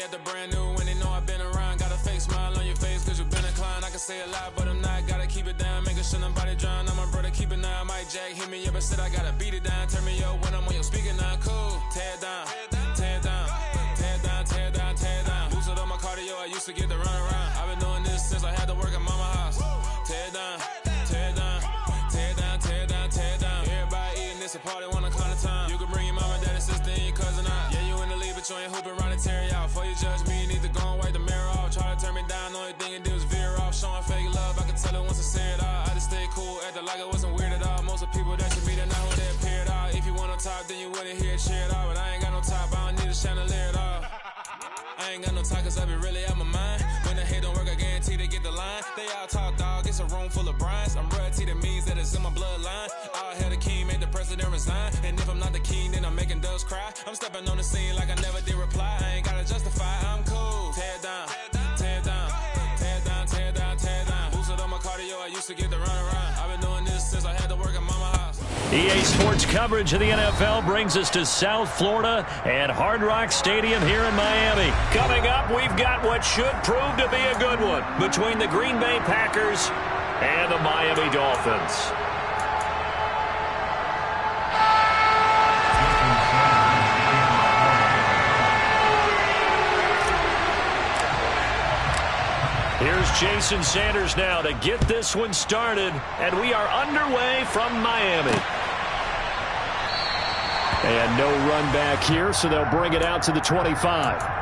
at the brand new when they know I've been around. Got a fake smile on your face cause you've been inclined. I can say a lot but I'm not, gotta keep it down. Making sure nobody drown, I'm a brother, keep it down. Mike Jack hit me up and said I gotta beat it down. Turn me up when I'm on your speaker now, cool. Tear it down, tear it down, tear it down, tear it down, tear it down. Boosted on my cardio, I used to get the run around. I've been doing this since I had to work at mama house. Tear it down, tear it down, tear it down, tear it down, tear it down. Everybody eating this a party, one o'clock of time. You can bring your mama, daddy, sister, and your cousin out. Yeah, you in the league, but you ain't hooping around and tear you out. Before you judge me, you need to go and wipe the mirror off. Try to turn me down, only thing you do is veer off. Showing fake love, I can tell it once I say it all. I just stay cool, acting like it wasn't weird at all. Most of the people that you meet are not who they appear at all. If you want on top, then you wouldn't hear it cheer at all. But I ain't got no top, I don't need a chandelier at all. I ain't got no time cause I be really out my mind. When the hate don't work, I guarantee they get the line. They all talk dog, it's a room full of brines. I'm royalty, that means that it's in my bloodline. All hail the king, made the president resign. And if I'm not the king, then I'm making doves cry. I'm stepping on the scene like I never did reply. I ain't gotta justify, I'm cool. Tear it down, tear it down, tear it down, tear it down, tear it down. Boosted on my cardio, I used to get the run around. I've been doing this since I had to work at mama house. EA Sports coverage of the NFL brings us to South Florida and Hard Rock Stadium here in Miami. Coming up, we've got what should prove to be a good one between the Green Bay Packers and the Miami Dolphins. Here's Jason Sanders now to get this one started, and we are underway from Miami. And no run back here, so they'll bring it out to the 25.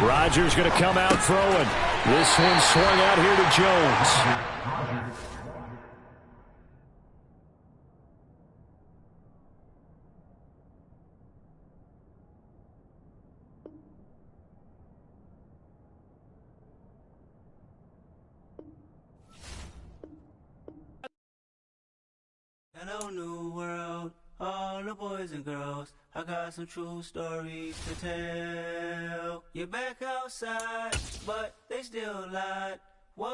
Rodgers going to come out throwing. This one swung out here to Jones. Hello, new world, all the boys and girls. I got some true stories to tell. You're back outside, but they still lied. Whoa,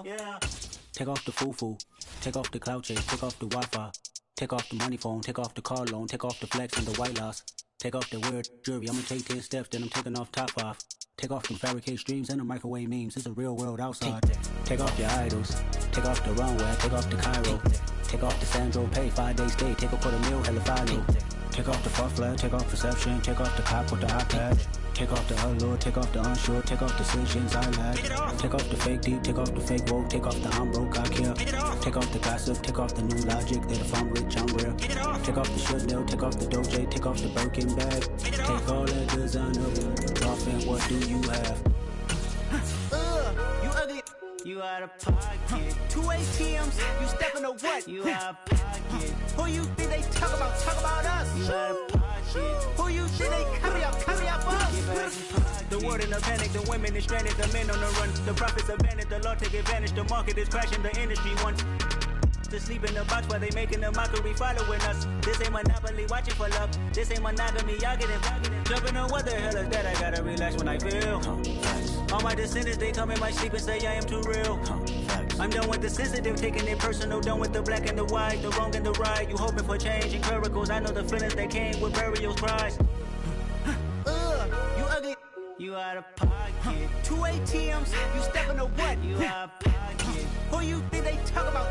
yeah. Take off the foo-foo, take off the cloud chase, take off the Wi-Fi, take off the money phone, take off the car loan, take off the flex and the white loss. Take off the weird jewelry, I'ma take 10 steps, then I'm taking off top 5. Take off them fabricated streams and the microwave memes, it's a real world outside. Take off your idols, take off the runway, take off the Cairo. Take off the Sandro pay, 5 days stay, take a $250,000, hella follow. Take off the far flag, take off perception, take off the cop with the iPad. Take off the allure, take off the unsure, take off decisions I lack. Take off the fake deep, take off the fake woke, take off the I'm broke, I care. Take off the gossip, take off the new logic that if I'm rich, I'm rare. Take off the Chanel, take off the Doja, take off the Birkin bag. Take all that designer off and what do you have? You ugly. You out of pocket. 2 ATMs, you stepping to what? You out of pocket. Who you think they talk about us? You out of pocket. Who you think they carry up us? The world in a panic, the women is stranded, the men on the run. The profits abandoned, the law take advantage, the market is crashing, the industry wants to sleep in the box while they making a mockery following us. This ain't Monopoly, watching for love. This ain't monogamy, y'all getting jumping on what the hell is that? I gotta relax when I feel. All my descendants, they come in my sleep and say I am too real. I'm done with the sensitive, taking it personal, done with the black and the white, the wrong and the right. You hoping for change and miracles, I know the feelings that came with burials, cries. You ugly. You out of pocket. 2 ATMs, you stepping to what? You out of pocket. Who you think they talk about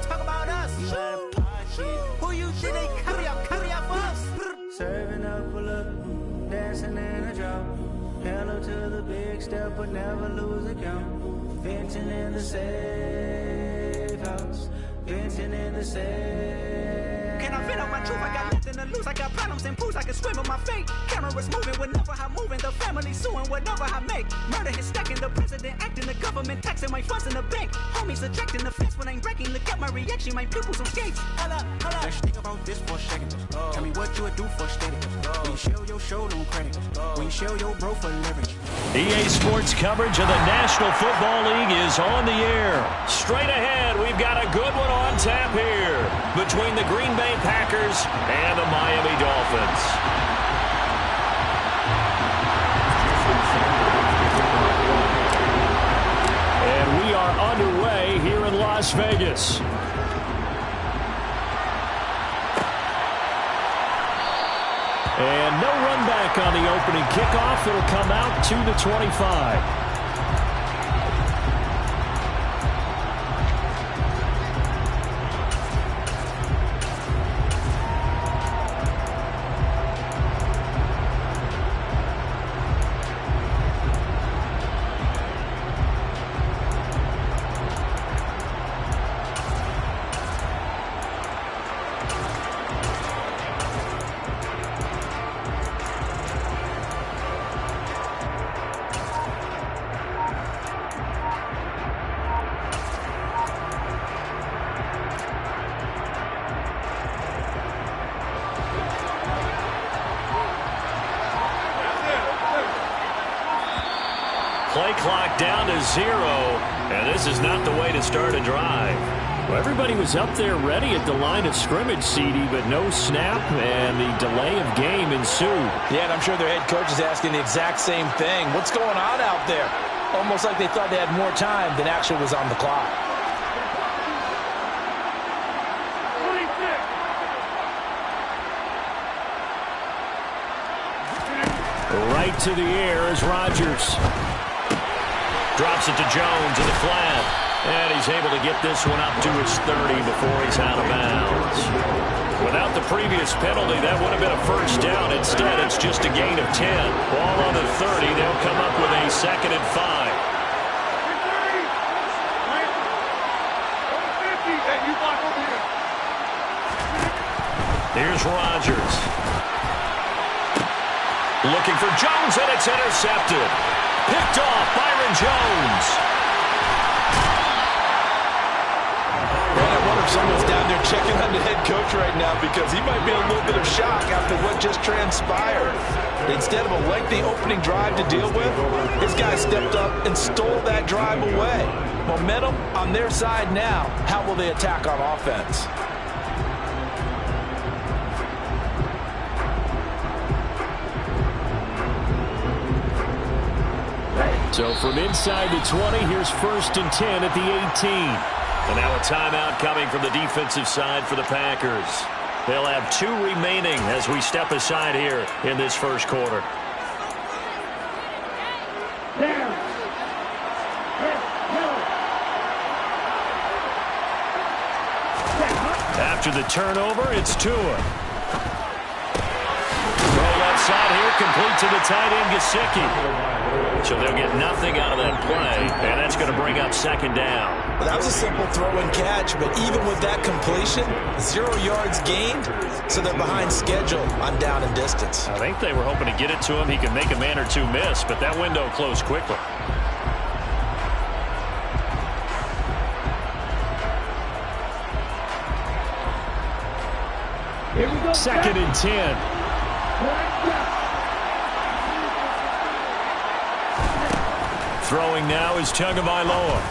us? You out of pocket. Who you think they carry up us? Serving up a look, dancing in a drop. Hello to the big step, but never lose a count. Venting in the safe house. Venting in the safe. Can I vent out my truth? I got nothing to lose. I got problems. in pools, I can swim with my fate. Cameras moving whenever I'm moving. The family suing whatever I make. Murder is stacking, the president acting, the government taxing my funds in the bank. Homies ejecting the fence when I'm breaking. Look at my reaction, my pupils on skates. Hold up. Let's think about this for a second. Tell me what you would do for steady. When you show your show, no credit. When you show your bro for leverage. EA Sports coverage of the National Football League is on the air. Straight ahead, we've got a good one on tap here between the Green Bay Packers and the Miami Dolphins. And we are underway here in Las Vegas. And no run back on the opening kickoff. It'll come out to the 25. Play clock down to 0, and this is not the way to start a drive. Well, everybody was up there ready at the line of scrimmage, CD, but no snap, and the delay of game ensued. Yeah, and I'm sure their head coach is asking the exact same thing. What's going on out there? Almost like they thought they had more time than actually was on the clock. Right to the air is Rodgers. Drops it to Jones in the flat. And he's able to get this one up to his 30 before he's out of bounds. Without the previous penalty, that would have been a first down. Instead, it's just a gain of 10. Ball on the 30. They'll come up with a 2nd and 5. Here's Rodgers. Looking for Jones, and it's intercepted. Picked off, Byron Jones. I wonder if someone's down there checking on the head coach right now because he might be in a little bit of shock after what just transpired. Instead of a lengthy opening drive to deal with, his guy stepped up and stole that drive away. Momentum on their side now. How will they attack on offense? So from inside the 20, here's 1st and 10 at the 18. And now a timeout coming from the defensive side for the Packers. They'll have 2 remaining as we step aside here in this first quarter. After the turnover, it's Tua. Throw left side here, complete to the tight end, Gesicki. So they'll get nothing out of that play, and that's going to bring up 2nd down. Well, that was a simple throw and catch, but even with that completion, 0 yards gained, so they're behind schedule on down and distance. I think they were hoping to get it to him. He could make a man or 2 miss, but that window closed quickly. Here we go. 2nd and 10. Throwing now is Tagovailoa.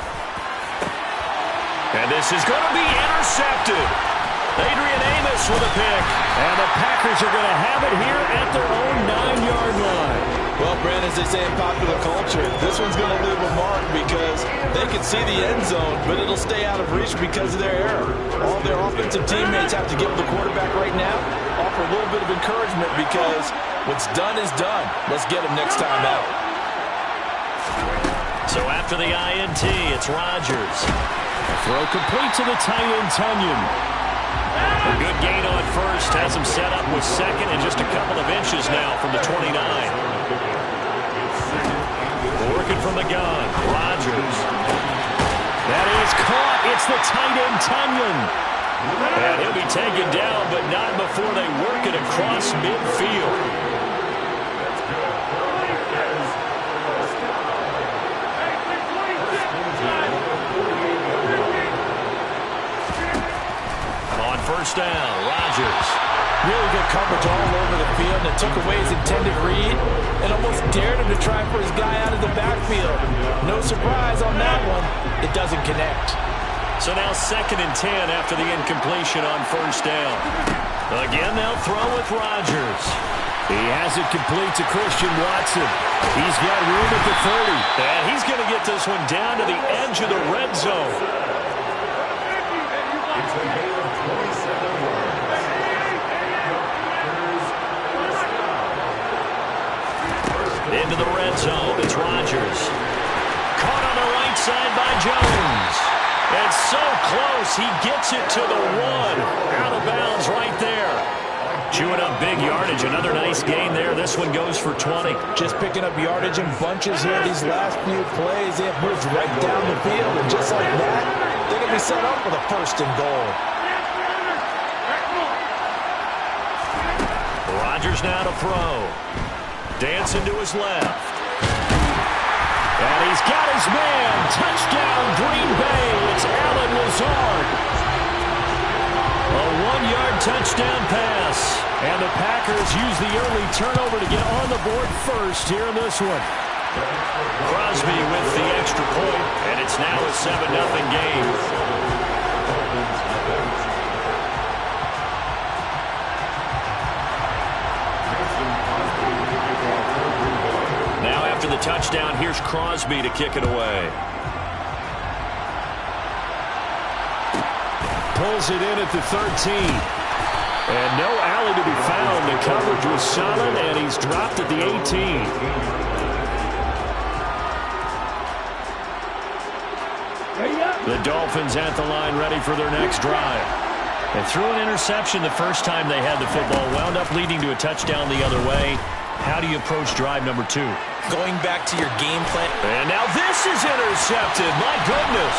And this is going to be intercepted. Adrian Amos with a pick. And the Packers are going to have it here at their own 9-yard line. Well, Brand, as they say in popular culture, this one's going to leave a mark because they can see the end zone, but it'll stay out of reach because of their error. All their offensive teammates have to give the quarterback right now, offer a little bit of encouragement because what's done is done. Let's get him next time out. So after the INT, it's Rodgers. Throw complete to the tight end, Tunyon. A good gain on first, has him set up with 2nd and just a couple of inches now from the 29. Working from the gun, Rodgers. That is caught. It's the tight end, Tunyon. And he'll be taken down, but not before they work it across midfield. On first down, Rodgers. Really good coverage all over the field, and it took away his intended read and almost dared him to try for his guy out of the backfield. No surprise on that one. It doesn't connect. So now 2nd and 10 after the incompletion on first down. Again, they'll throw with Rodgers. He has it complete to Christian Watson. He's got room at the 30. And he's going to get this one down to the edge of the red zone. Into the red zone, it's Rodgers. Caught on the right side by Jones. It's so close, he gets it to the 1. Out of bounds right there. Chewing up big yardage, another nice gain there. This one goes for 20. Just picking up yardage in bunches here these last few plays. It moves right down the field, and just like that, they're going to be set up with a 1st and goal. Rodgers now to throw. Dancing to his left. And he's got his man. Touchdown, Green Bay. It's Allen Lazard. A 1-yard touchdown pass. And the Packers use the early turnover to get on the board first here in this one. Crosby with the extra point, and it's now a 7-0 game. After the touchdown, here's Crosby to kick it away. Pulls it in at the 13. And no alley to be found. The coverage was solid, and he's dropped at the 18. The Dolphins at the line ready for their next drive. They threw an interception the first time they had the football, wound up leading to a touchdown the other way. How do you approach drive number 2? Going back to your game plan. And now this is intercepted. My goodness.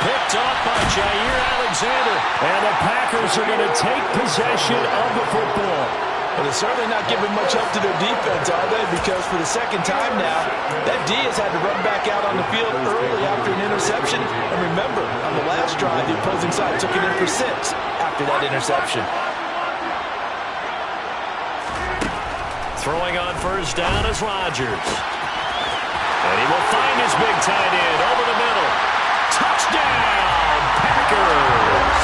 Picked off by Jair Alexander. And the Packers are going to take possession of the football. Well, they're certainly not giving much help to their defense, are they? Because for the 2nd time now, that D has had to run back out on the field early after an interception. And remember, on the last drive, the opposing side took it in for 6 after that interception. Throwing on first down is Rodgers. And he will find his big tight end over the middle. Touchdown, Packers!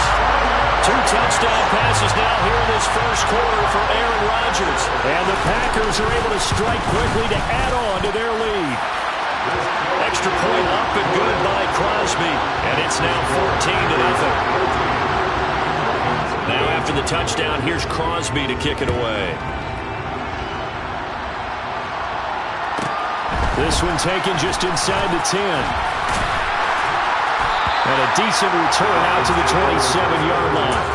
2 touchdown passes now here in this first quarter for Aaron Rodgers. And the Packers are able to strike quickly to add on to their lead. Extra point up and good by Crosby. And it's now 14-0. Now after the touchdown, here's Crosby to kick it away. This one taken just inside the 10. And a decent return out to the 27-yard line.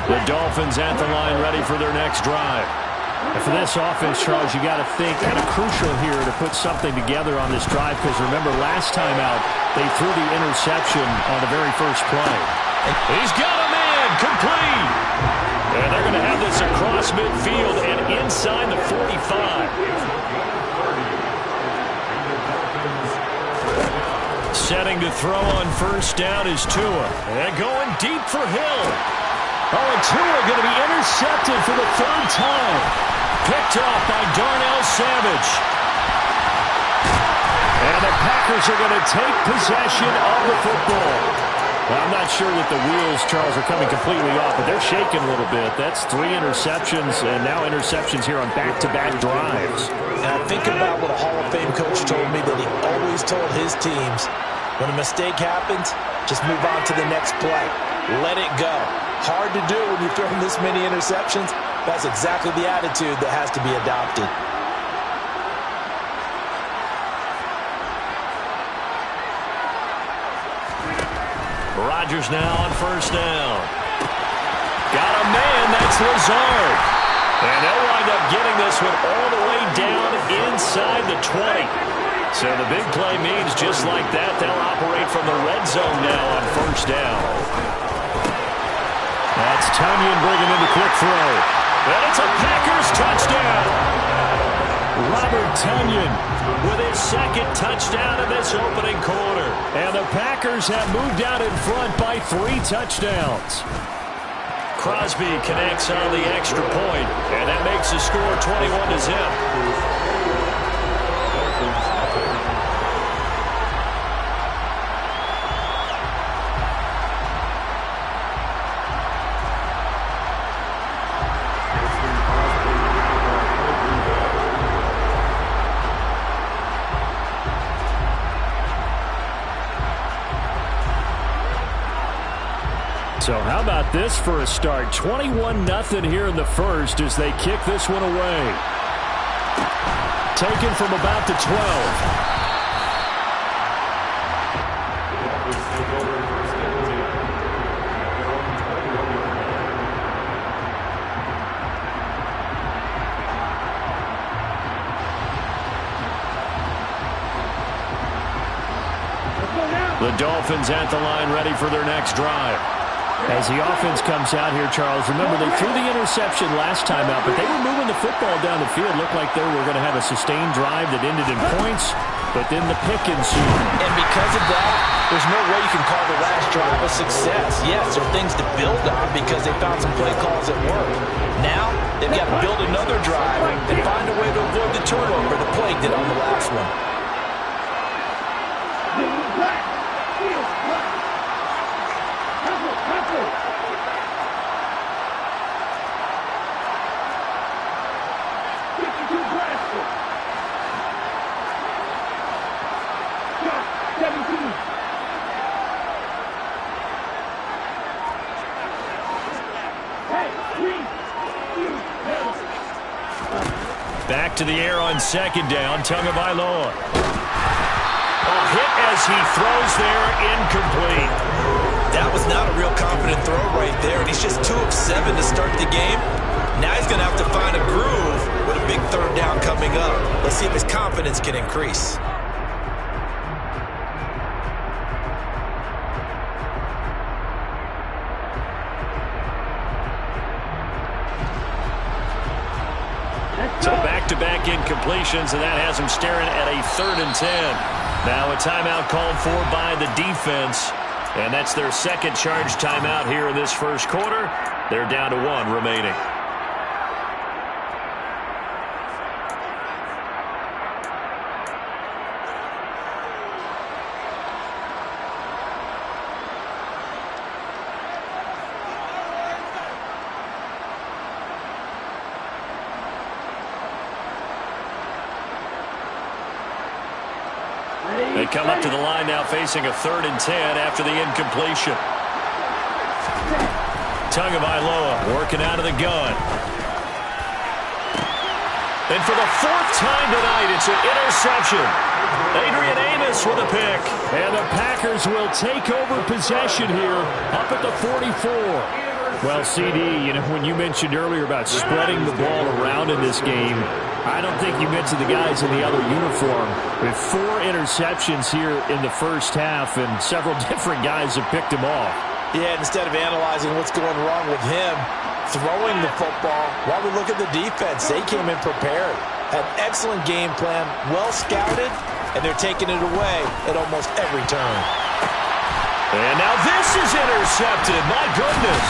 The Dolphins at the line ready for their next drive. And for this offense, Charles, you got to think kind of crucial here to put something together on this drive because remember last time out they threw the interception on the very first play. He's got a man complete. And they're going to have this across midfield and inside the 45. Setting to throw on first down is Tua. And going deep for Hill. Oh, and Tua going to be intercepted for the 3rd time. Picked off by Darnell Savage. And the Packers are going to take possession of the football. Well, I'm not sure that the wheels, Charles, are coming completely off, but they're shaking a little bit. That's 3 interceptions, and now interceptions here on back-to-back drives. Now think about what a Hall of Fame coach told me that he always told his teams. When a mistake happens, just move on to the next play. Let it go. Hard to do when you're throwing this many interceptions. That's exactly the attitude that has to be adopted. Rodgers now on first down. Got a man, that's Lazard. And they'll wind up getting this one all the way down 20. So the big play means just like that, they'll operate from the red zone now on first down. That's Tunyon bringing in the quick throw. And it's a Packers touchdown. Robert Tunyon with his second touchdown in this opening quarter. And the Packers have moved out in front by 3 touchdowns. Crosby connects on the extra point, and that makes the score 21-0. So how about this for a start? 21-0 here in the first as they kick this one away. Taken from about the 12. The Dolphins at the line ready for their next drive. As the offense comes out here, Charles, remember they threw the interception last time out, but they were moving the football down the field. Looked like they were going to have a sustained drive that ended in points, but then the pick ensued. And because of that, there's no way you can call the last drive a success. Yes, there are things to build on because they found some play calls that work. Now, they've got to build another drive and find a way to avoid the turnover the Plague did on the last one. Back to the air on second down, Tagovailoa. A hit as he throws there, incomplete. That was not a real confident throw right there, and he's just 2 of 7 to start the game. Now he's going to have to find a groove with a big third down coming up. Let's see if his confidence can increase. So back-to-back incompletions, and that has him staring at a 3rd and 10. Now a timeout called for by the defense, and that's their second charge timeout here in this first quarter. They're down to 1 remaining. They come up to the line now facing a 3rd and 10 after the incompletion. Tagovailoa working out of the gun. And for the 4th time tonight, it's an interception. Adrian Amos with a pick. And the Packers will take over possession here up at the 44. Well, CD, you know, when you mentioned earlier about spreading the ball around in this game, I don't think you mentioned the guys in the other uniform. With 4 interceptions here in the first half, and several different guys have picked him off. Yeah, instead of analyzing what's going wrong with him, throwing the football, while we look at the defense, they came in prepared. Had excellent game plan, well scouted, and they're taking it away at almost every turn. And now this is intercepted. My goodness.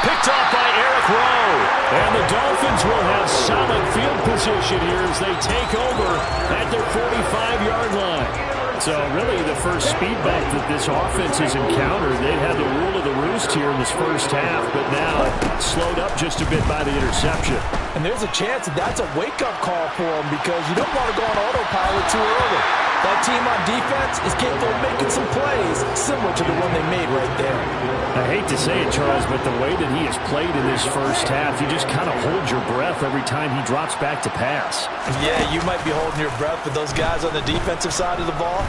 Picked off by Eric Rowe. And the Dolphins will have solid field position here as they take over at their 45-yard line. So really the first speed bump that this offense has encountered. They've had the rule of the roost here in this first half, but now slowed up just a bit by the interception. And there's a chance that that's a wake-up call for them because you don't want to go on autopilot too early. That team on defense is capable of making some plays similar to the one they made right there. I hate to say it, Charles, but the way that he has played in this first half, you just kind of hold your breath every time he drops back to pass. Yeah, you might be holding your breath, but those guys on the defensive side of the ball,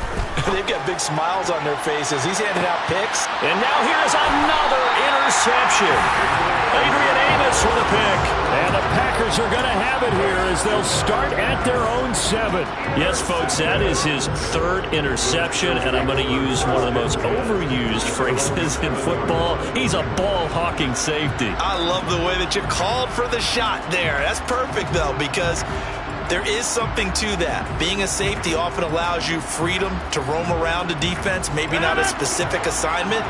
they've got big smiles on their faces. He's handing out picks. And now here's another interception. Adrian Amos with a pick. And the Packers are going to have it here as they'll start at their own 7. Yes, folks, that is his 3rd interception, and I'm going to use one of the most overused phrases in football. He's a ball-hawking safety. I love the way that you called for the shot there. That's perfect, though, because there is something to that. Being a safety often allows you freedom to roam around the defense, maybe not a specific assignment.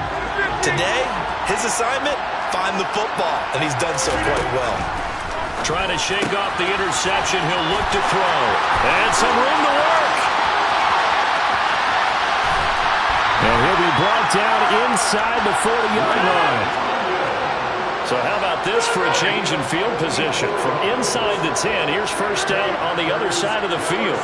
Today, his assignment, find the football, and he's done so quite well. Trying to shake off the interception, he'll look to throw. And some room to work. And he'll be brought down inside the 40-yard line. So how about this for a change in field position? From inside the 10, here's first down on the other side of the field.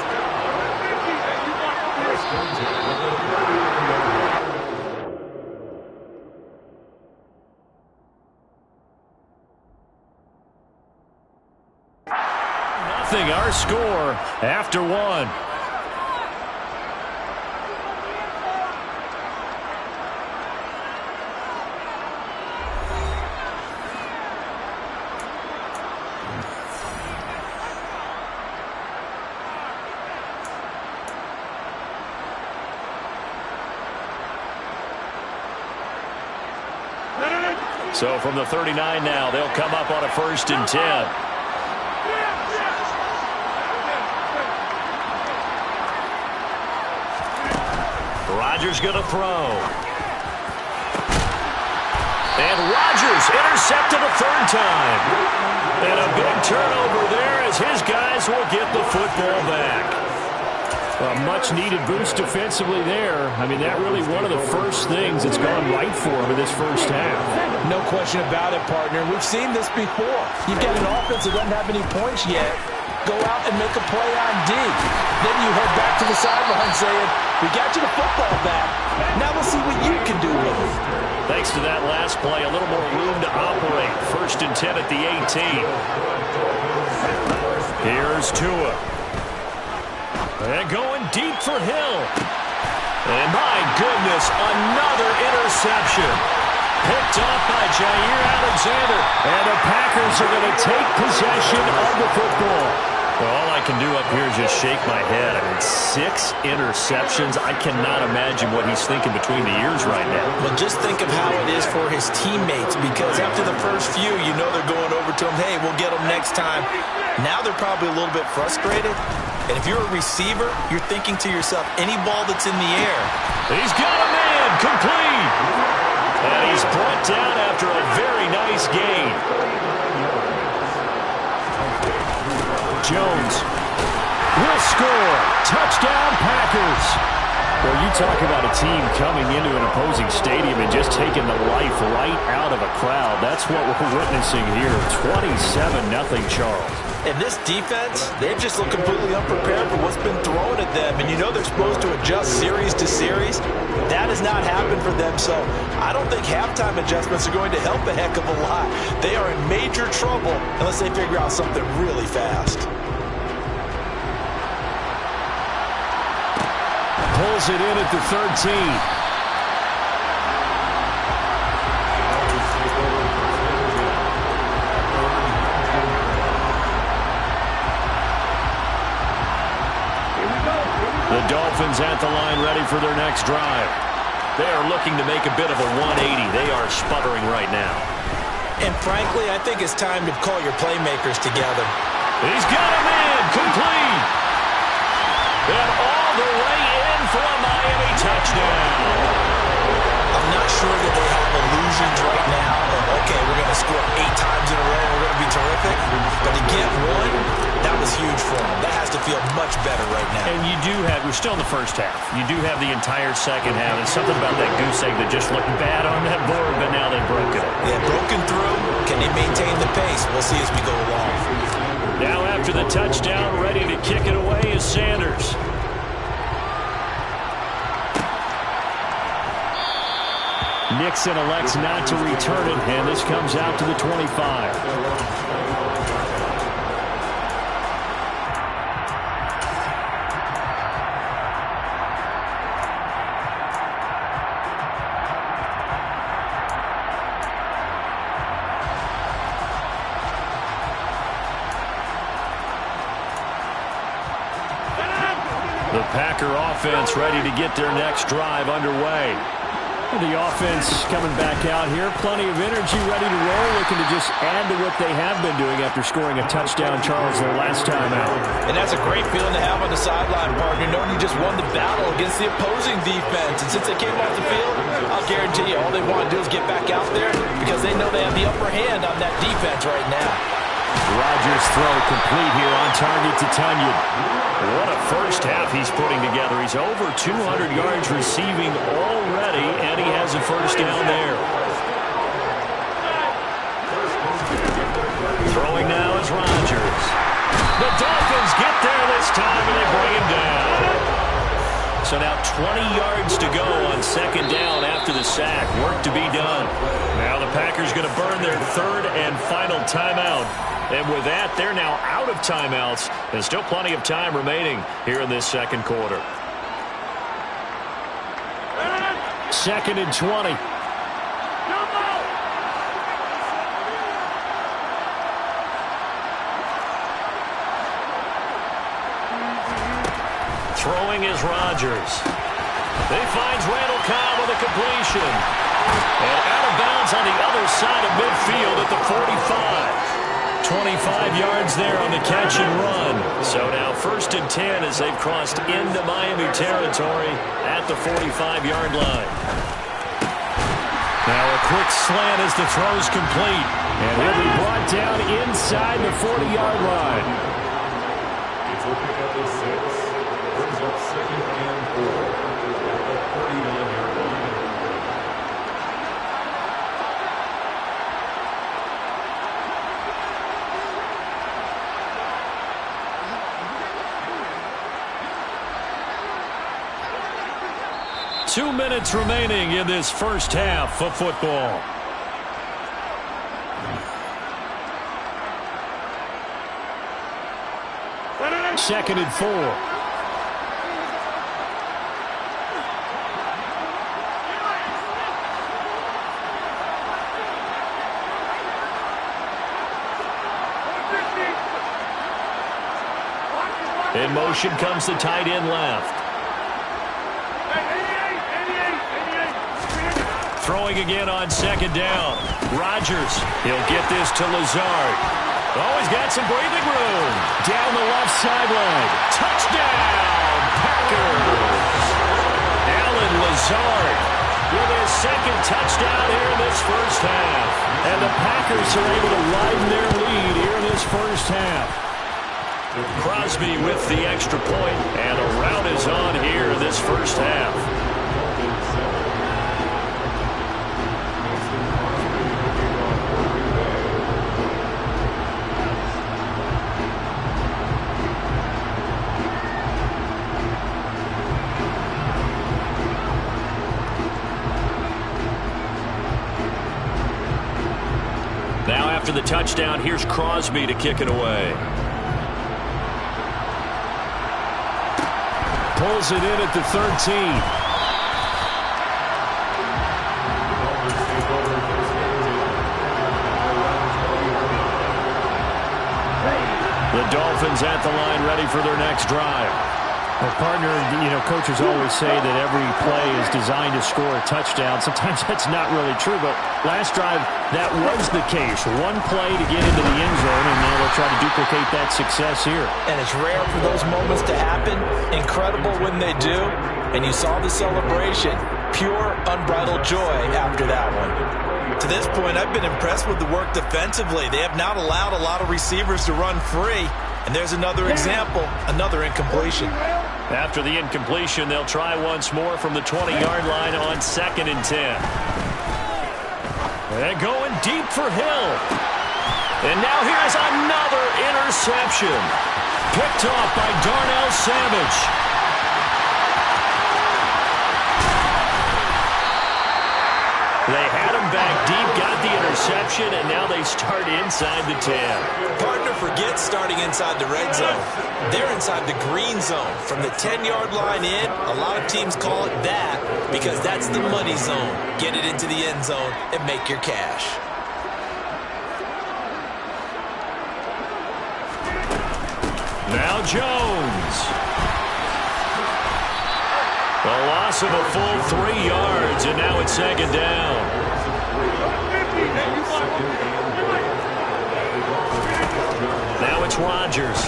Nothing, our score after 1. So from the 39 now, they'll come up on a 1st and 10. Rodgers going to throw. And Rodgers intercepted a 3rd time. And a big turnover there as his guys will get the football back. A much-needed boost defensively there. I mean, that really one of the first things that's gone right for him in this first half. No question about it, partner. We've seen this before. You've got an offense that doesn't have any points yet. Go out and make a play on D. Then you head back to the sideline saying, we got you the football back. Now let's see what you can do with it. Thanks to that last play, a little more room to operate. 1st and 10 at the 18. Here's Tua. And going deep for Hill. And my goodness, another interception. Picked off by Jair Alexander. And the Packers are going to take possession of the football. Well, all I can do up here is just shake my head. I mean, 6 interceptions. I cannot imagine what he's thinking between the ears right now. Well, just think of how it is for his teammates, because after the first few, you know they're going over to him, hey, we'll get them next time. Now they're probably a little bit frustrated. And if you're a receiver, you're thinking to yourself, any ball that's in the air. He's got a man, complete. And he's brought down after a very nice gain. Jones will score. Touchdown, Packers. Well, you talk about a team coming into an opposing stadium and just taking the life right out of a crowd. That's what we're witnessing here. 27-0, Charles. And this defense, they've just looked completely unprepared for what's been thrown at them. And you know they're supposed to adjust series to series. That has not happened for them. So I don't think halftime adjustments are going to help a heck of a lot. They are in major trouble unless they figure out something really fast. Pulls it in at the 13. The Dolphins at the line ready for their next drive. They are looking to make a bit of a 180. They are sputtering right now. And frankly, I think it's time to call your playmakers together. He's got a man, complete. And all the way in for a Miami touchdown. I'm not sure that they have illusions right now of, okay, we're going to score 8 times in a row, we're going to be terrific. But to get one, that was huge for them. That has to feel much better right now. And you do have, we're still in the first half. You do have the entire second half. And something about that goose egg that just looked bad on that board, but now they've broken it. Yeah, broken through. Can they maintain the pace? We'll see as we go along. Now after the touchdown, ready to kick it away is Sanders. Nixon elects not to return it, and this comes out to the 25. The Packer offense ready to get their next drive underway. The offense coming back out here. Plenty of energy, ready to roll, looking to just add to what they have been doing after scoring a touchdown, Charles, their last time out. And that's a great feeling to have on the sideline, partner, knowing you just won the battle against the opposing defense. And since they came off the field, I'll guarantee you all they want to do is get back out there because they know they have the upper hand on that defense right now. Rodgers' throw complete here on target to Tunyon. What a first half he's putting together. He's over 200 yards receiving already, and he has a first down there. Throwing now is Rodgers. The Dolphins get there this time, and they bring him down. So now 20 yards to go on second down after the sack. Work to be done. Now the Packers going to burn their third and final timeout. And with that, they're now out of timeouts. There's still plenty of time remaining here in this second quarter. Second and 20. Throwing is Rodgers. He finds Randall Cobb with a completion. And out of bounds on the other side of midfield at the 45. 25 yards there on the catch and run. So now first and 10 as they've crossed into Miami territory at the 45-yard line. Now a quick slant as the throw's complete. And he'll be brought down inside the 40-yard line. It's will pick up the 6. Brings up second and 4 at the 39-yard line. 2 minutes remaining in this first half of football. Second and 4. In motion comes the tight end left. Throwing again on second down. Rodgers, he'll get this to Lazard. Oh, he's got some breathing room. Down the left sideline. Touchdown, Packers. Allen Lazard with his second touchdown here in this first half. And the Packers are able to widen their lead here in this first half. Crosby with the extra point, and a rout is on here in this first half. Now after the touchdown, here's Crosby to kick it away. Pulls it in at the 13. The Dolphins at the line ready for their next drive. Well, partner, coaches always say that every play is designed to score a touchdown. Sometimes that's not really true, but last drive, that was the case. One play to get into the end zone, and now they'll try to duplicate that success here. And it's rare for those moments to happen. Incredible when they do. And you saw the celebration. Pure, unbridled joy after that one. To this point, I've been impressed with the work defensively. They have not allowed a lot of receivers to run free. And there's another example, another incompletion. After the incompletion, they'll try once more from the 20-yard line on second and 10. And going deep for Hill. And now here's another interception. Picked off by Darnell Savage. They had him back deep, got the interception, and now they start inside the 10. Partner, forget starting inside the red zone. They're inside the green zone. From the 10-yard line in, a lot of teams call it that because that's the money zone. Get it into the end zone and make your cash. Now Jones. A loss of a full 3 yards, and now it's second down. Now it's Rodgers.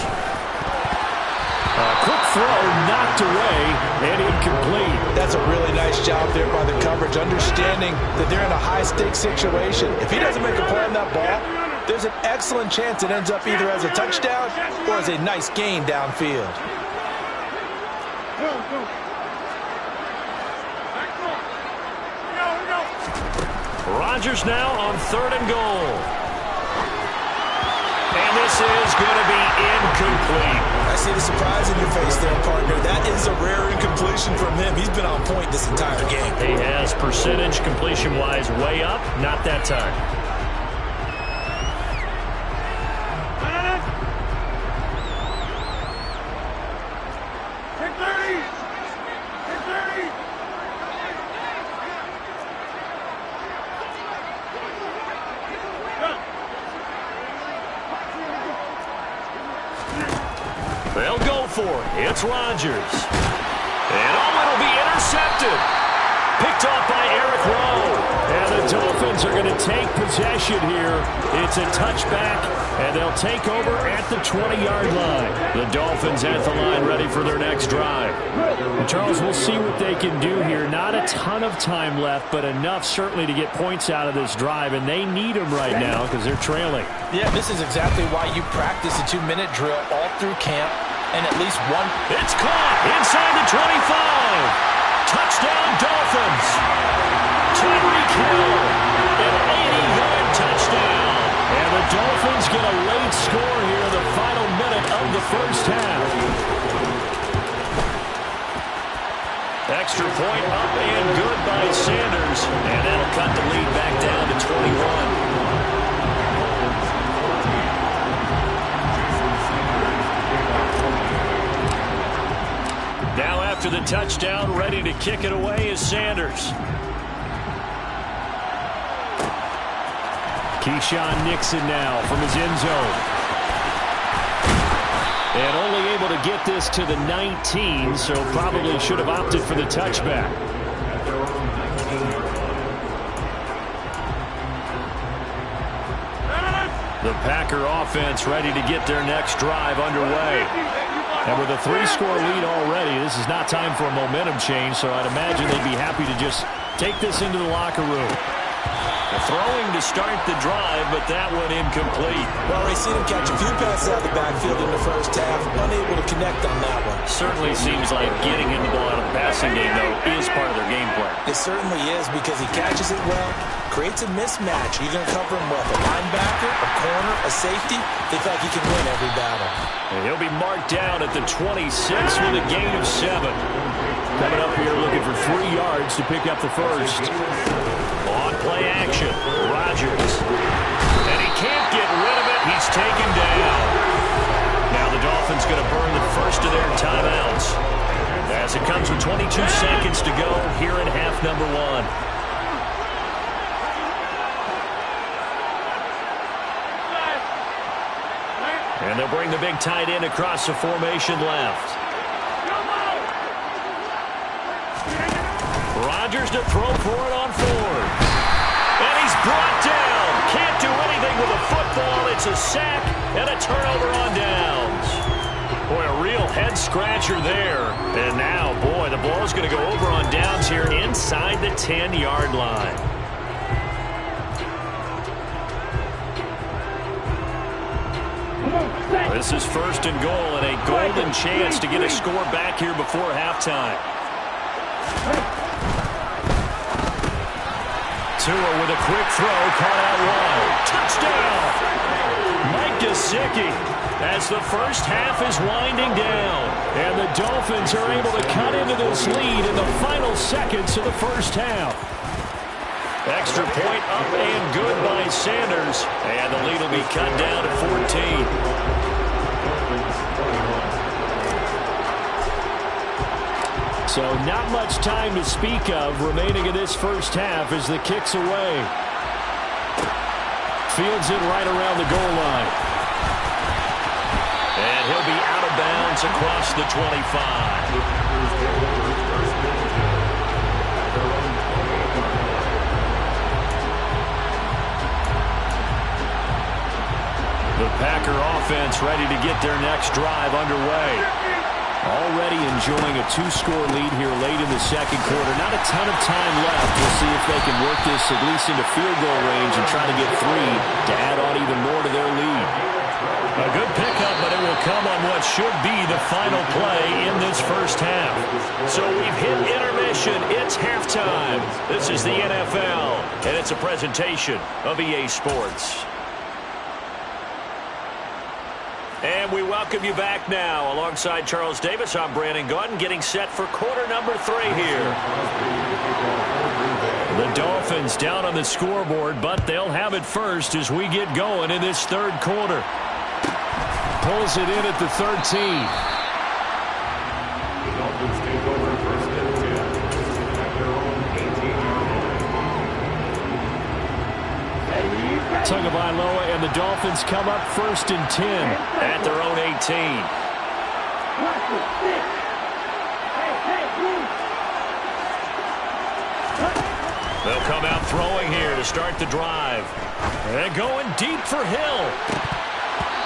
A quick throw knocked away and incomplete. That's a really nice job there by the coverage, understanding that they're in a high-stakes situation. If he doesn't make a play on that ball, there's an excellent chance it ends up either as a touchdown or as a nice gain downfield. Rodgers now on 3rd and goal. And this is going to be incomplete. I see the surprise in your face there, partner. That is a rare incompletion from him. He's been on point this entire game. He has percentage completion-wise way up. Not that time. They'll go for it. It's Rodgers. And it'll be intercepted. Picked off by Eric Rowe. And the Dolphins are going to take possession here. It's a touchback, and they'll take over at the 20-yard line. The Dolphins at the line ready for their next drive. And Charles, we'll see what they can do here. Not a ton of time left, but enough certainly to get points out of this drive, and they need them right now because they're trailing. Yeah, this is exactly why you practice a 2-minute drill all through camp, and at least one. It's caught inside the 25. Touchdown, Dolphins. Tyreek Hill, an 80-yard touchdown. And the Dolphins get a late score here in the final minute of the first half. Extra point up and good by Sanders. And that'll cut the lead back down to 21. Now after the touchdown, ready to kick it away is Sanders. Keyshawn Nixon now from his end zone. And only able to get this to the 19, so probably should have opted for the touchback. The Packer offense ready to get their next drive underway. And with a 3-score lead already, this is not time for a momentum change, so I'd imagine they'd be happy to just take this into the locker room. Throwing to start the drive, but that one incomplete. Well, they seen him catch a few passes out of the backfield in the first half, unable to connect on that one. Certainly seems like getting him the ball out of the passing game, though, is part of their game plan. It certainly is because he catches it well, creates a mismatch. You're going to cover him with a linebacker, a corner, a safety. They feel like he can win every battle. And he'll be marked down at the 26 with a gain of 7. Coming up here looking for 3 yards to pick up the first. On play action, Rodgers. And he can't get rid of it. He's taken down. Now the Dolphins going to burn the first of their timeouts as it comes with 22 seconds to go here in half number 1. And they'll bring the big tight end across the formation left. Rodgers to throw for it on 4. And he's brought down. Can't do anything with a football. It's a sack and a turnover on downs. Boy, a real head-scratcher there. And now, boy, the ball's going to go over on downs here inside the 10-yard line. This is 1st and goal and a golden chance to get a score back here before halftime. Tua with a quick throw, caught out wide. Touchdown! Mike Gesicki as the first half is winding down. And the Dolphins are able to cut into this lead in the final seconds of the first half. Extra point up and good by Sanders. And the lead will be cut down to 14. So not much time to speak of remaining in this first half as the kick's away. Fields it right around the goal line. And he'll be out of bounds across the 25. The Packer offense ready to get their next drive underway. Already enjoying a 2-score lead here late in the second quarter. Not a ton of time left. We'll see if they can work this at least into field goal range and try to get 3 to add on even more to their lead. A good pickup, but it will come on what should be the final play in this first half. So we've hit intermission. It's halftime. This is the NFL, and it's a presentation of EA Sports. And we welcome you back now. Alongside Charles Davis, I'm Brandon Gaudin, getting set for quarter number 3 here. The Dolphins down on the scoreboard, but they'll have it first as we get going in this third quarter. Pulls it in at the 13. The Dolphins take over first and 10 at their own 18-yard line. Tagovailoa and the Dolphins come up first and 10 at their own 18. They'll come out throwing here to start the drive. And going deep for Hill.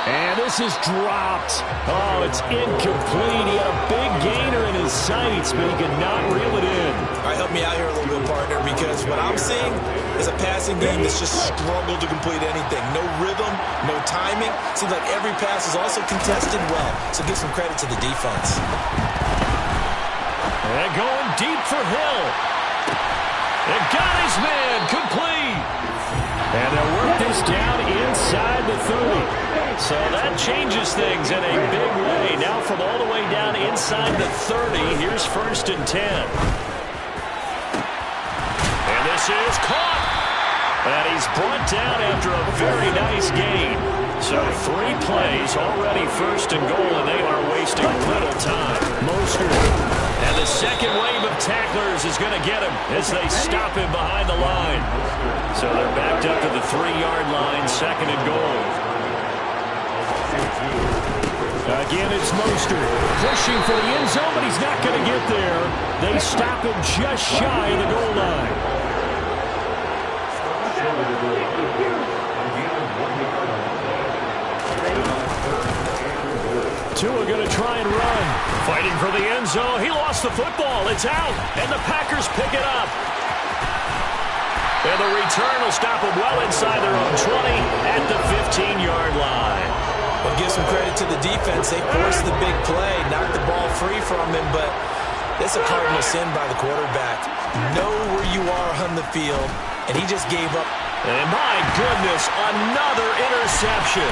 And this is dropped. Oh, it's incomplete. He had a big gainer in his sights, but he could not reel it in. All right, help me out here a little bit, partner, because what I'm seeing is a passing game that's just struggled to complete anything. No rhythm, no timing. Seems like every pass is also contested well, so give some credit to the defense. And going deep for Hill. And got his man, complete. And they'll work this down inside the 30. So that changes things in a big way. Now from all the way down inside the 30, here's first and 10. And this is caught. And he's brought down after a very nice gain. So 3 plays, already first and goal, and they are wasting little time. Mostert. And the second wave of tacklers is going to get him as they stop him behind the line. So they're backed up to the 3-yard line, second and goal. Again, it's Mostert pushing for the end zone, but he's not going to get there. They stop him just shy of the goal line. Tua going to try and run. Fighting for the end zone. He lost the football. It's out, and the Packers pick it up. And the return will stop them well inside their own 20 at the 15-yard line. Well, give some credit to the defense. They forced the big play, knocked the ball free from him, but it's a cardinal sin by the quarterback. Know where you are on the field, and he just gave up. And my goodness, another interception.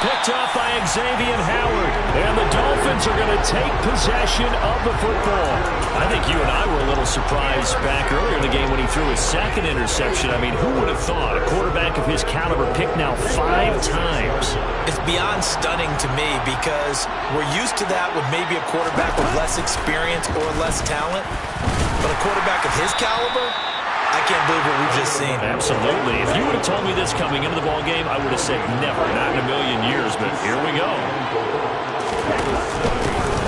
Picked off by Xavier Howard. And the Dolphins are going to take possession of the football. I think you and I were a little surprised back earlier in the game when he threw his second interception. I mean, who would have thought a quarterback of his caliber picked now 5 times? It's beyond stunning to me because we're used to that with maybe a quarterback with less experience or less talent. But a quarterback of his caliber, I can't believe what we've just seen. Absolutely. If you would have told me this coming into the ball game, I would have said never, not in a million years, but here we go.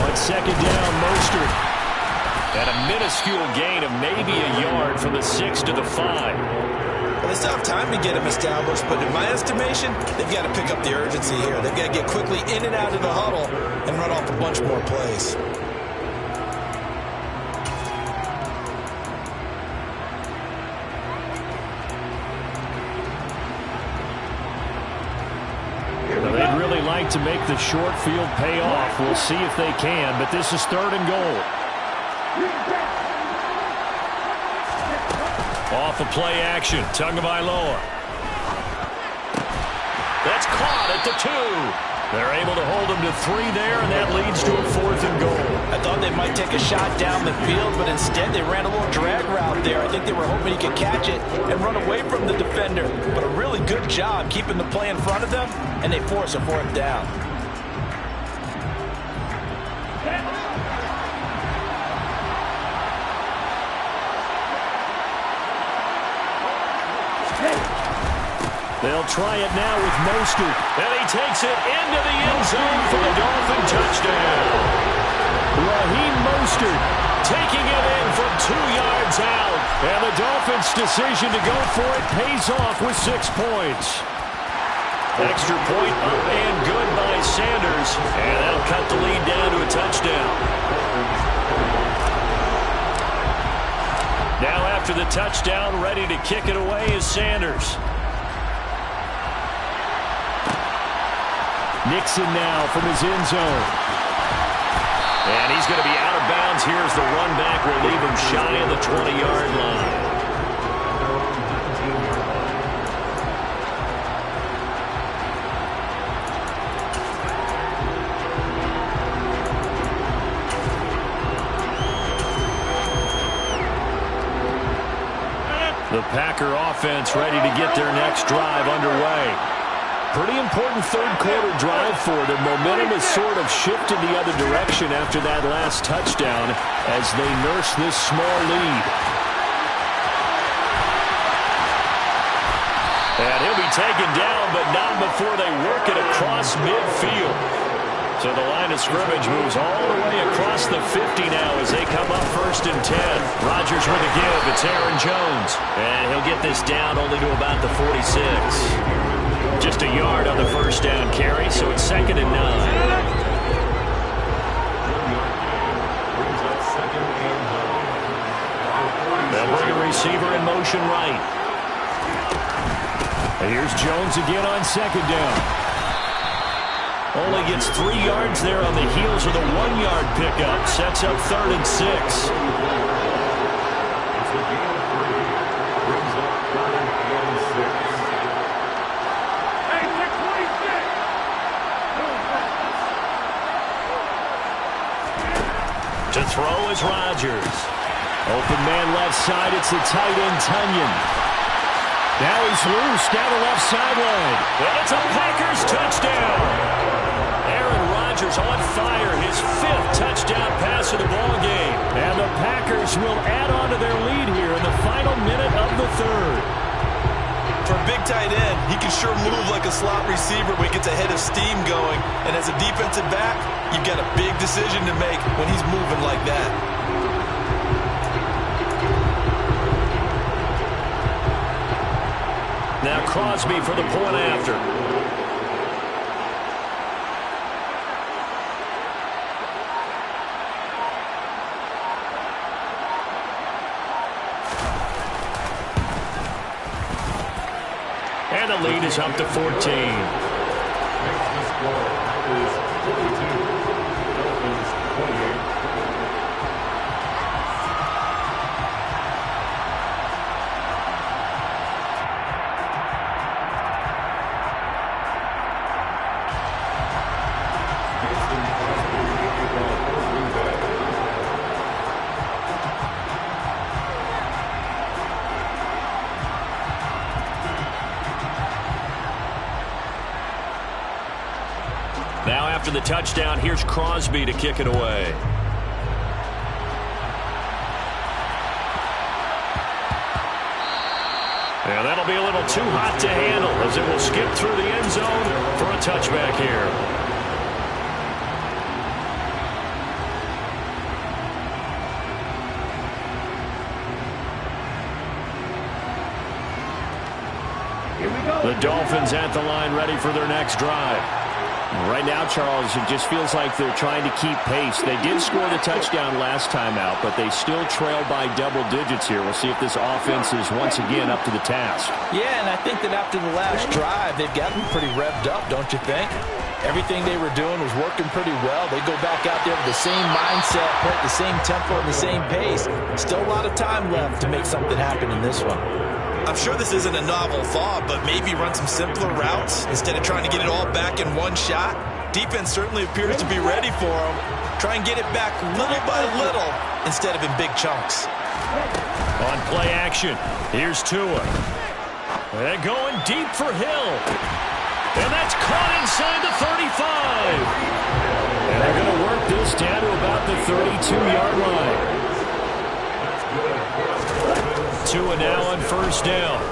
On second down, Mostert. And a minuscule gain of maybe a yard from the 6 to the 5. Well, they still have time to get him established, but in my estimation, they've got to pick up the urgency here. They've got to get quickly in and out of the huddle and run off a bunch more plays. They'd really like to make the short field pay off. We'll see if they can, but this is third and goal. Off of play action, Tagovailoa. That's caught at the 2. They're able to hold him to 3 there, and that leads to a 4th and goal. I thought they might take a shot down the field, but instead they ran a little drag route there. I think they were hoping he could catch it and run away from the defender. But a really good job keeping the play in front of them, and they force a 4th down. They'll try it now with Mostert. And he takes it into the end zone for the Dolphin touchdown. Raheem Mostert taking it in from 2 yards out. And the Dolphins' decision to go for it pays off with 6 points. Extra point up and good by Sanders. And that'll cut the lead down to a touchdown. Now after the touchdown, ready to kick it away is Sanders. Nixon now from his end zone. And he's going to be out of bounds here as the run back will leave him shy of the 20-yard line. The Packer offense ready to get their next drive underway. Pretty important third-quarter drive for them. Momentum has sort of shifted the other direction after that last touchdown as they nurse this small lead. And he'll be taken down, but not before they work it across midfield. So the line of scrimmage moves all the way across the 50 now as they come up 1st and 10. Rodgers with a give. It's Aaron Jones. And he'll get this down only to about the 46. Just a yard on the 1st down carry, so it's 2nd and 9. They'll bring a receiver in motion right. And here's Jones again on 2nd down. Only gets 3 yards there on the heels of the 1-yard pickup. Sets up 3rd and 6. To throw is Rodgers. Open man left side. It's the tight end, Tunyon. Now he's loose down the left sideline. And it's a Packers touchdown. Aaron Rodgers on fire. His 5th touchdown pass of the ball game. And the Packers will add on to their lead here in the final minute of the 3rd. For a big tight end, he can sure move like a slot receiver when he gets a head of steam going. And as a defensive back, you've got a big decision to make when he's moving like that. Now Crosby for the point after. And the lead is up to 14. Next to score is 42. Dolphins 28. Now after the touchdown, here's Crosby to kick it away. And that'll be a little too hot to handle as it will skip through the end zone for a touchback here. The Dolphins at the line ready for their next drive. Right now, Charles, it just feels like they're trying to keep pace. They did score the touchdown last time out, but they still trail by double digits here. We'll see if this offense is once again up to the task. Yeah, and I think that after the last drive, they've gotten pretty revved up, don't you think? Everything they were doing was working pretty well. They go back out there with the same mindset, play at the same tempo and the same pace. Still a lot of time left to make something happen in this one. I'm sure this isn't a novel thought, but maybe run some simpler routes instead of trying to get it all back in one shot. Defense certainly appears to be ready for them. Try and get it back little by little instead of in big chunks. On play action, here's Tua. And going deep for Hill. And that's caught inside the 35. And they're going to work this down to about the 32-yard line. Tua now on first down.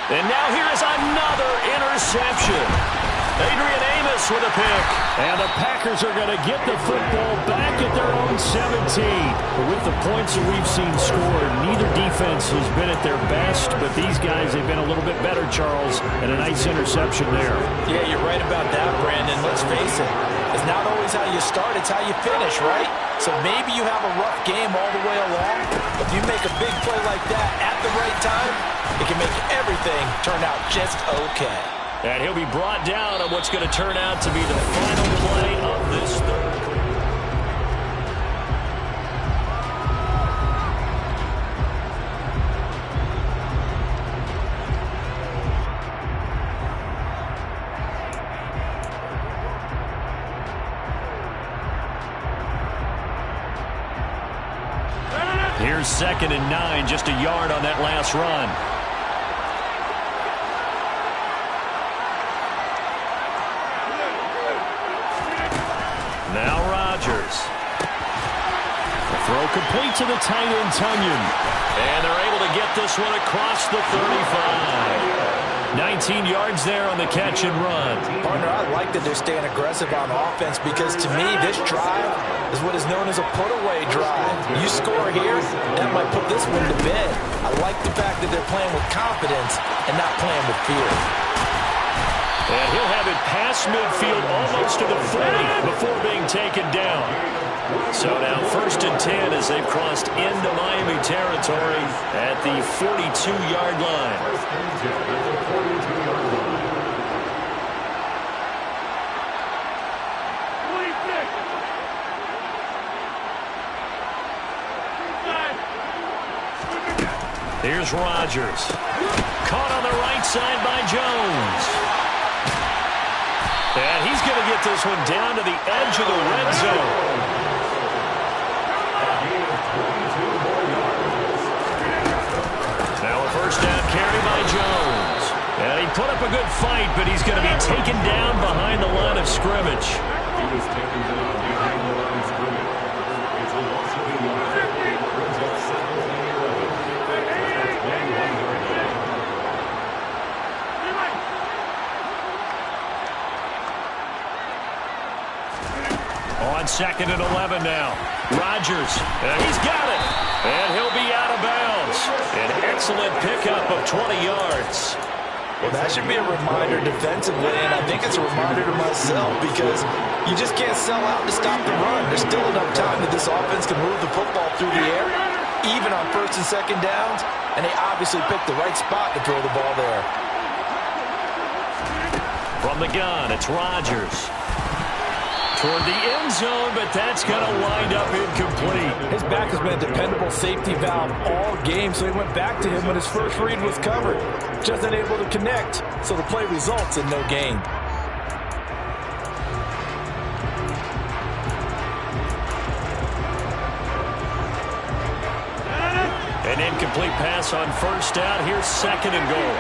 And now here is another interception. Adrian Amos with a pick. And the Packers are going to get the football back at their own 17. But with the points that we've seen scored, neither defense has been at their best, but these guys have been a little bit better, Charles, and a nice interception there. Yeah, you're right about that, Brandon. Let's face it. It's not always how you start, it's how you finish, right? So maybe you have a rough game all the way along, but if you make a big play like that at the right time, it can make everything turn out just okay. And he'll be brought down on what's going to turn out to be the final play of this third. Here's 2nd and 9, just a yard on that last run. Now Rodgers. The throw complete to the tight end, Tunyon. And they're able to get this one across the 35. 19 yards there on the catch and run. Partner, I like that they're staying aggressive on offense because to me, this drive is what is known as a put-away drive. You score here, that might put this one to bed. I like the fact that they're playing with confidence and not playing with fear. And he'll have it past midfield almost to the 40 before being taken down. So now 1st and 10 as they've crossed into Miami territory at the 42-yard line. Here's Rodgers. Caught on the right side by Jones. And he's going to get this one down to the edge of the red zone. Now a first down carry by Jones. And he put up a good fight, but he's going to be taken down behind the line of scrimmage. He was taken down behind the line of scrimmage. It's a loss of 8 yards. Brings up 2nd and 11. That's 1 1-yard line. On 2nd and 11 now. Rodgers, and he's got it. And he'll be out of bounds. An excellent pickup of 20 yards. Well, that should be a reminder defensively, and I think it's a reminder to myself because you just can't sell out to stop the run. There's still enough time that this offense can move the football through the air, even on 1st and 2nd downs, and they obviously picked the right spot to throw the ball there. From the gun, it's Rodgers. Toward the end zone, but that's going to wind up incomplete. His back has been a dependable safety valve all game, so he went back to him when his first read was covered. Just unable to connect, so the play results in no gain. An incomplete pass on 1st down. Here's 2nd and goal.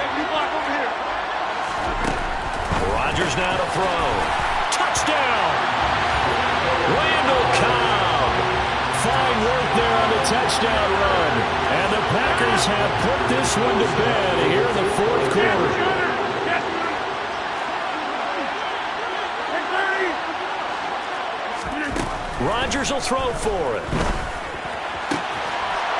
Rodgers now to throw. Touchdown! Randall Cobb. Fine work there on the touchdown run. And the Packers have put this one to bed here in the 4th quarter. Rodgers will throw for it.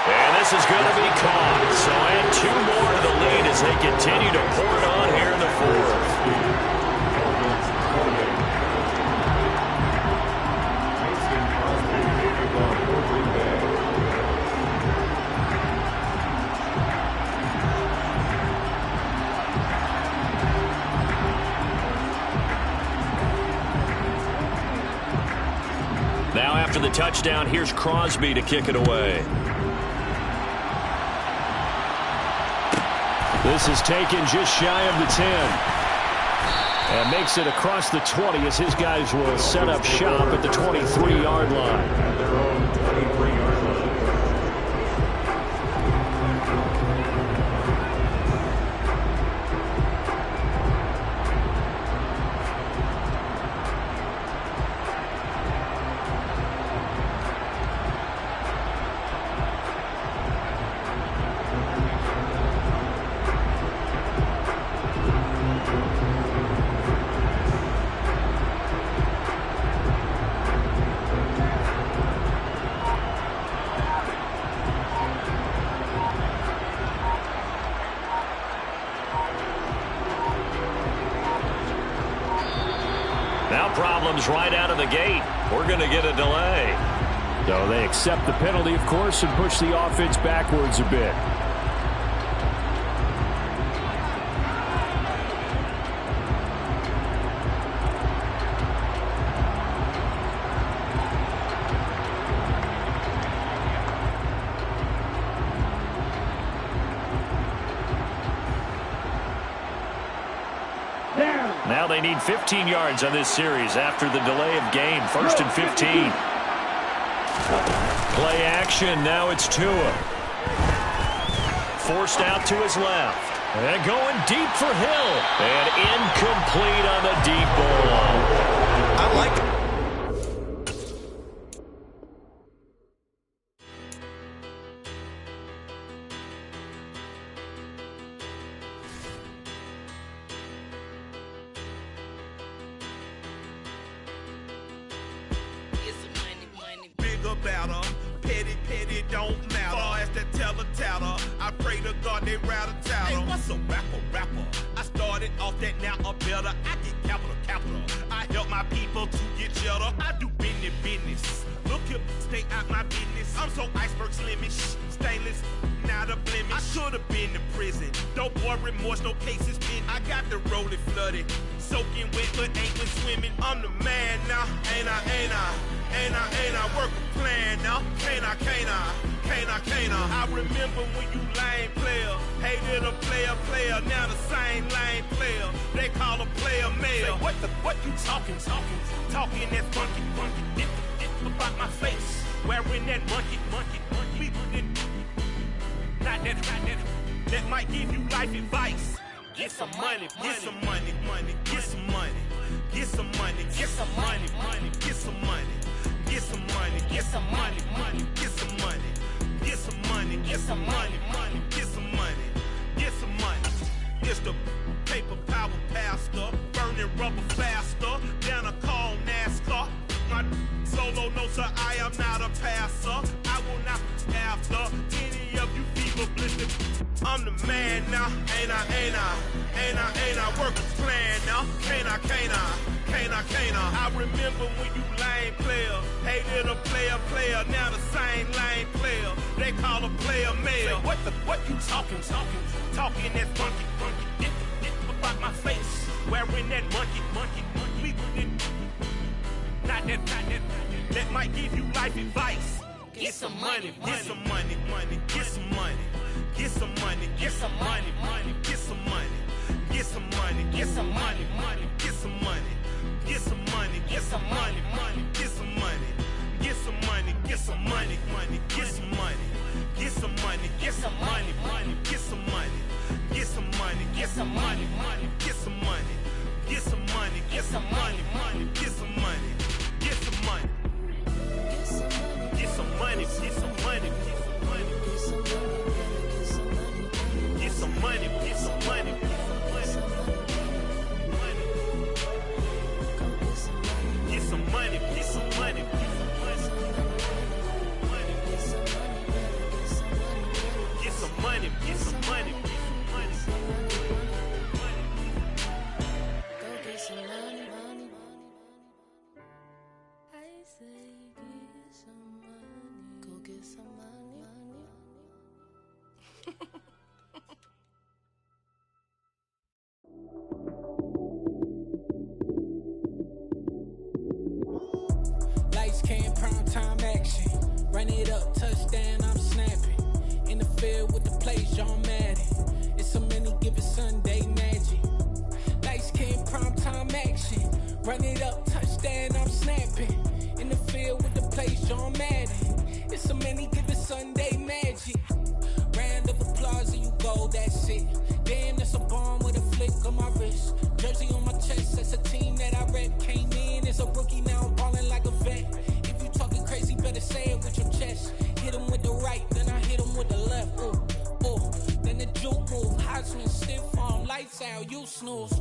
And this is going to be caught. So add 2 more to the lead as they continue to pour it on here in the 4th. Now after the touchdown, here's Crosby to kick it away. This is taken just shy of the 10. And makes it across the 20 as his guys will set up shop at the 23-yard line. At their own 23-yard line. Now problems right out of the gate. We're going to get a delay. So they accept the penalty, of course, and push the offense backwards a bit. Now they need 15 yards on this series after the delay of game. 1st and 15. Play action. Now it's Tua. Forced out to his left. And going deep for Hill. And incomplete on the deep ball. I like it. Better, petty, don't matter. Far as that teller, I pray to God they rattle tattle. Hey, what's a rapper? I started off that, now a better. I get capital. I help my people to get cheddar. I do business. Look here, stay out my business. I'm so iceberg slimish, stainless, not a blemish. I should've been in prison. Don't boy remorse, no cases pinned. I got the rolling flooded, soaking wet, but ain't been swimming. I'm the man now, ain't I? Work a plan now, can't I? I remember when you lame player, hated a player, now the same lame player. They call a player mayor. What you talking that funky, dip about my face, wearing that monkey. Not that might give you life advice. Get some money. It's the paper power pastor, burning rubber faster, down a call NASCAR. My solo no sir, I am not a passer. I will not after any of you fever blistered. I'm the man now, ain't I? Work a plan now, can't I? I remember when you lame player, hated a player, now the same lame player. They call a player mayor. What you talking that funky, dip about my face, wearing that monkey. Not that might give you life advice. Get some money. Lights, cam, prime time action. Run it up, touchdown, I'm snapping. In the field with the plays, John Madden. It's so many, give it Sunday magic. Lights, cam, prime time Run it up, touchdown, I'm snapping. In the field with the play, John Madden. It's a many given Sunday magic. Round of applause and you go, that's it. Damn, that's a bomb with a flick on my wrist. Jersey on my chest, that's a team that I rep. Came in as a rookie, now I'm ballin' like a vet. If you talking crazy, better say it with your chest. Hit him with the right, then I hit him with the left. Ooh, ooh. Then the juke move, Heisman stiff arm, lights out, you snooze.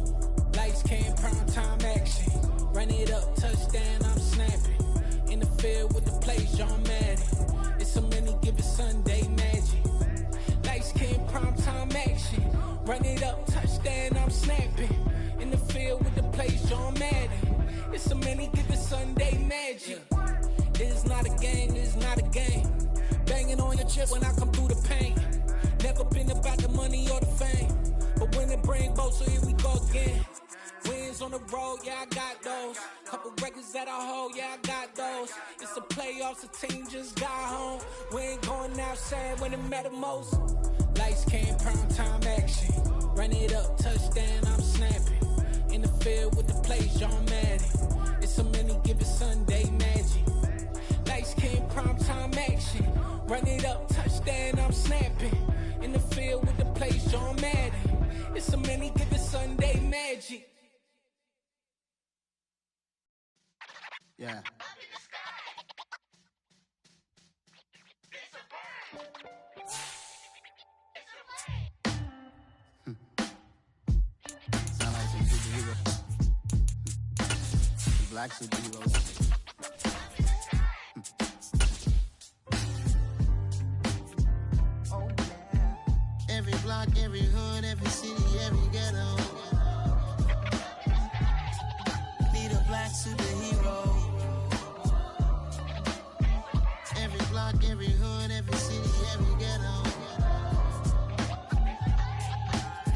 Lights came, prime time action. Run it up, touchdown, I'm snapping. In the field with the play, John Madden. It's a many given Sunday magic. Lights came, prime time action. Run it up, touchdown, I'm snapping. In the field with the play, John Madden. It's a many given Sunday magic. This is not a game, this is not a game. Banging on your chest when I come through the pain. Never been about the money or the fame. But when it bring both, so here we go again. Wins on the road, yeah, I got those. Couple records that I hold, yeah, I got those. It's the playoffs, the team just got home. We ain't going outside when it matter most. Lights came, prime time action. Run it up, touchdown, I'm snapping. In the field with the play, John Madden. It's a many given Sunday magic. Lights came, prime time action. Run it up, touchdown, I'm snapping. In the field with the play, John Madden. It's a many given Sunday magic. Yeah. Sound like some superheroes. Black superheroes. Oh yeah. Every block, every hood, every city, every ghetto. Need a black superhero. Every block, every hood, every city, every ghetto.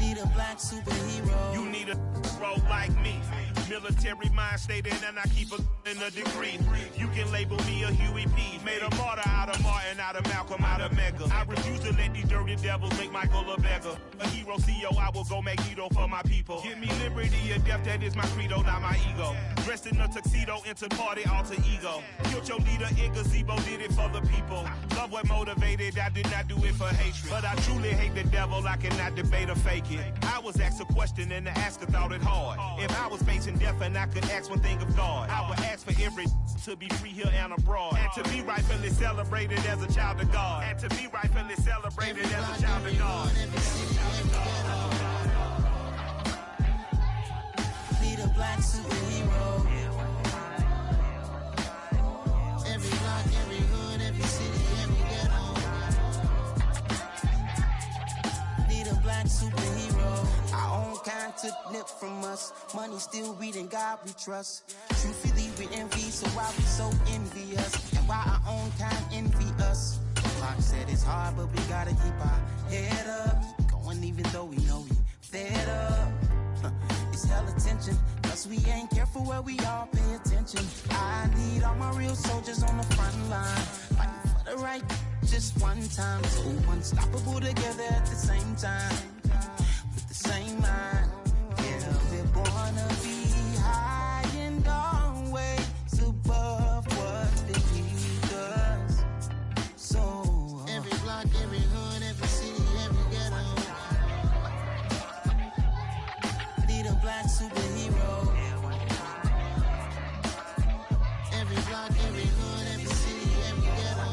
Need a black superhero. You need a role like me. Military mind stated, and I keep in a degree. You can label me a Huey P. Made a martyr out of Martin, out of Malcolm, out of Mega. I refuse to let these dirty devils make Michael a beggar. A hero CEO, I will go Magneto for my people. Give me liberty or death, that is my credo, not my ego. Dressed in a tuxedo, into party, alter ego. Killed your leader in gazebo, did it for the people. Love what motivated, I did not do it for hatred. But I truly hate the devil, I cannot debate or fake it. I was asked a question and the asker thought it hard. If I was facing death and I could ask one thing of God, I would ask for every to be free here and abroad. And to be rightfully celebrated as a child of God. And to be rightfully celebrated as a child of God. Need a black superhero. Every block, every hood, every city, every ghetto. Need a black superhero. Our own kind took nip from us. Money still reading God we trust. Truthfully we envy, so why we so envious? And why our own kind envy us? Clock said it's hard, but we gotta keep our head up. Going even though we know we fed up. It's hell attention, plus we ain't careful where we all pay attention. I need all my real soldiers on the front line, fighting for the right just one time. So unstoppable together at the same time, with the same mind. Yeah, we're born to be high and always above what beneath us. So every block, every hood, every city, every ghetto. Need a black superhero. Every block, every hood, every city, every ghetto.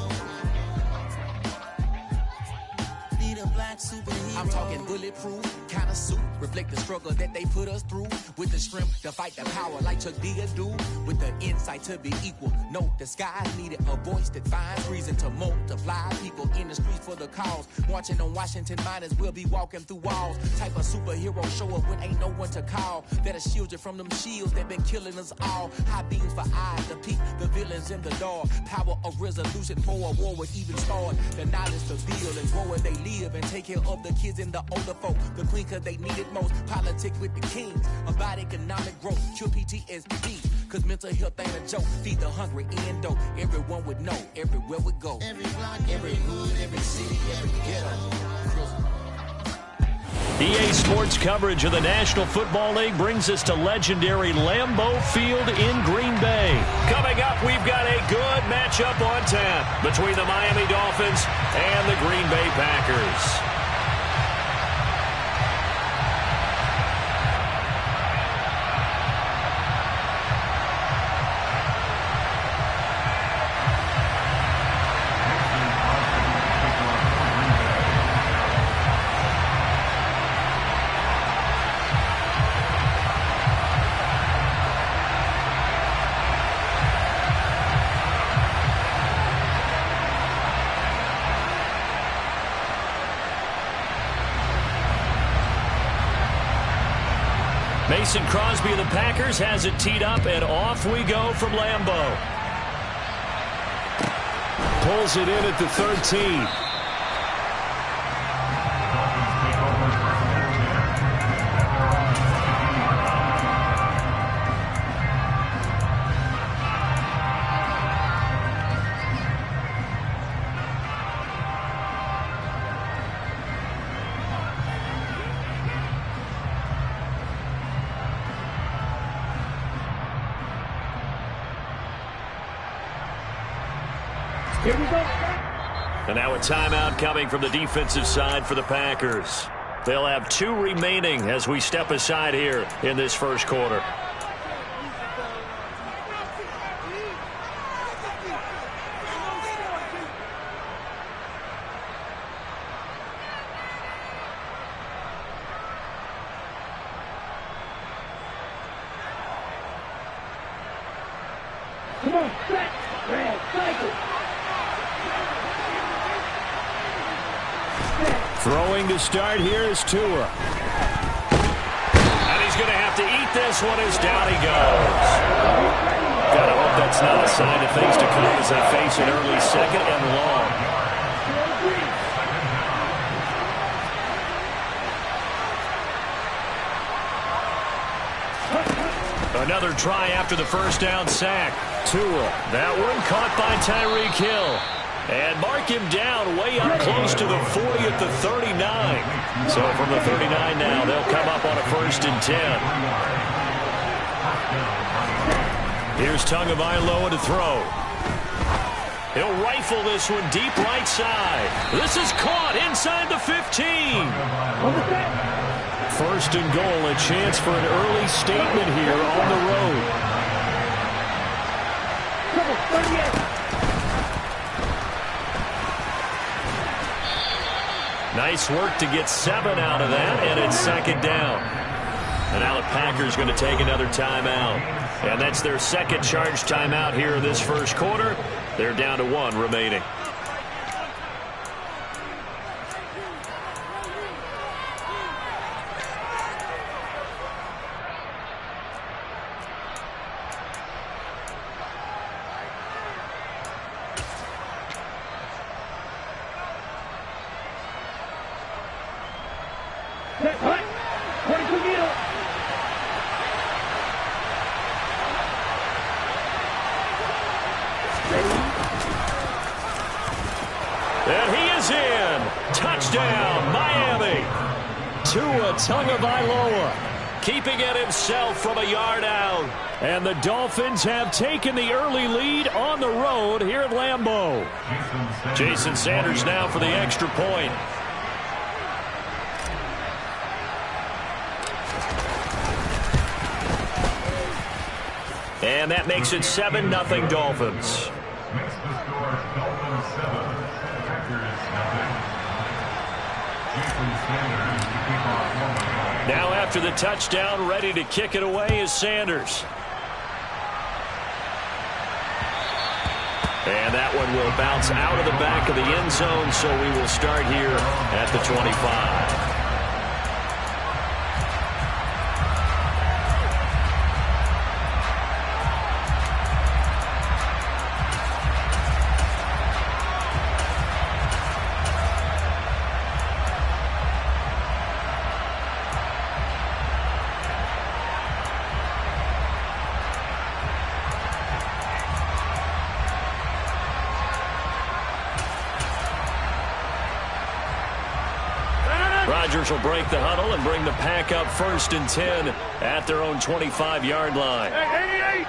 Need a black superhero. I'm talking bulletproof kind of suit, reflect the struggle that they put us through. With the strength to fight the power like Chuck D do. With the insight to be equal. No disguise needed, a voice that finds reason to multiply. People in the streets for the cause. Marching on Washington miners, we'll be walking through walls. Type of superhero show up when ain't no one to call. That'll shield you from them shields that been killing us all. High beams for eyes to peek the villains in the dark. Power of resolution for a war would even start. The knowledge to build and grow where they live and take care of the kids and the older folk. The queen cause they need it most. Politics with the kings. About economic growth. Cure PTSD. Cause mental health ain't a joke. Feed the hungry and dope. Everyone would know. Everywhere we go. Every block, every hood, every city, every ghetto. EA Sports coverage of the National Football League brings us to legendary Lambeau Field in Green Bay. Coming up, we've got a good matchup on tap between the Miami Dolphins and the Green Bay Packers. Mason Crosby of the Packers has it teed up, and off we go from Lambeau. Pulls it in at the 13. And now a timeout coming from the defensive side for the Packers. They'll have 2 remaining as we step aside here in this first quarter. Come on, set, red, cycle. Throwing to start here is Tua. And he's going to have to eat this one as down he goes. Gotta hope that's not a sign of things to come as they face an early second and long. Another try after the first down sack. Tua, that one caught by Tyreek Hill. And mark him down way up close to the 40 at the 39. So from the 39 now, they'll come up on a 1st and 10. Here's Tagovailoa to throw. He'll rifle this one deep right side. This is caught inside the 15. 1st and goal, a chance for an early statement here on the road. Nice work to get 7 out of that, and it's 2nd down. And now the Packers going to take another timeout. And that's their 2nd charge timeout here in this first quarter. They're down to 1 remaining. And he is in. Touchdown, Miami. Tua Tagovailoa keeping it himself from a yard out. And the Dolphins have taken the early lead on the road here at Lambeau. Jason Sanders now for the extra point. And that makes it 7-0 Dolphins. Makes the score Dolphins 7, Packers nothing. Jason Sanders to kick off one. Now after the touchdown, ready to kick it away is Sanders. And that one will bounce out of the back of the end zone, so we will start here at the 25. Rodgers will break the huddle and bring the pack up 1st and 10 at their own 25-yard line. 88.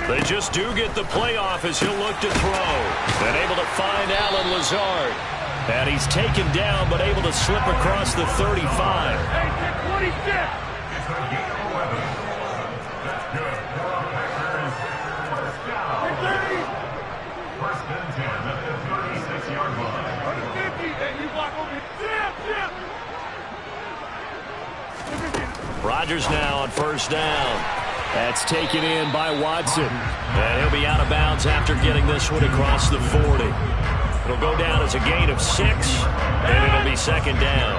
They just do get the playoff as he'll look to throw. And able to find Alan Lazard. And he's taken down, but able to slip across the 35. 26. It's a gain of 11. That's good. Packers, first down. 1st and 10 at the 36-yard line. 50. And you block over here. Rodgers now on 1st down. That's taken in by Watson. And he'll be out of bounds after getting this one across the 40. It'll go down as a gain of 6, and it'll be 2nd down.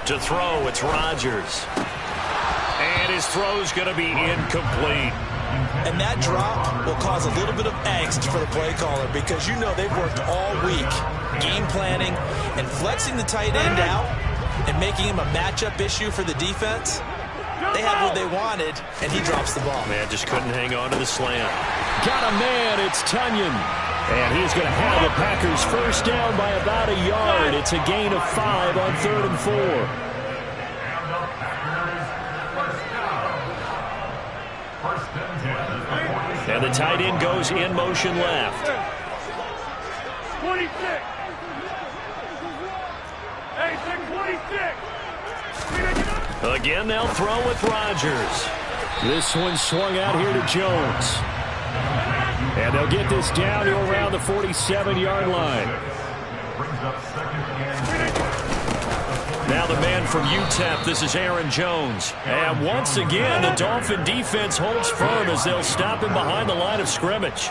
To throw, it's Rodgers. And his throw's going to be incomplete. And that drop will cause a little bit of angst for the play caller because you know they've worked all week game planning and flexing the tight end out and making him a matchup issue for the defense. They have what they wanted, and he drops the ball. Man, just couldn't hang on to the slant. Got a man, it's Tunyon. And he's going to have the Packers 1st down by about a yard. It's a gain of 5 on 3rd and 4. And the tight end goes in motion left. 26. Hey, 26. Again, they'll throw with Rodgers. This one swung out here to Jones. And they'll get this down to around the 47-yard line. Now the man from UTEP, this is Aaron Jones. And once again, the Dolphin defense holds firm as they'll stop him behind the line of scrimmage.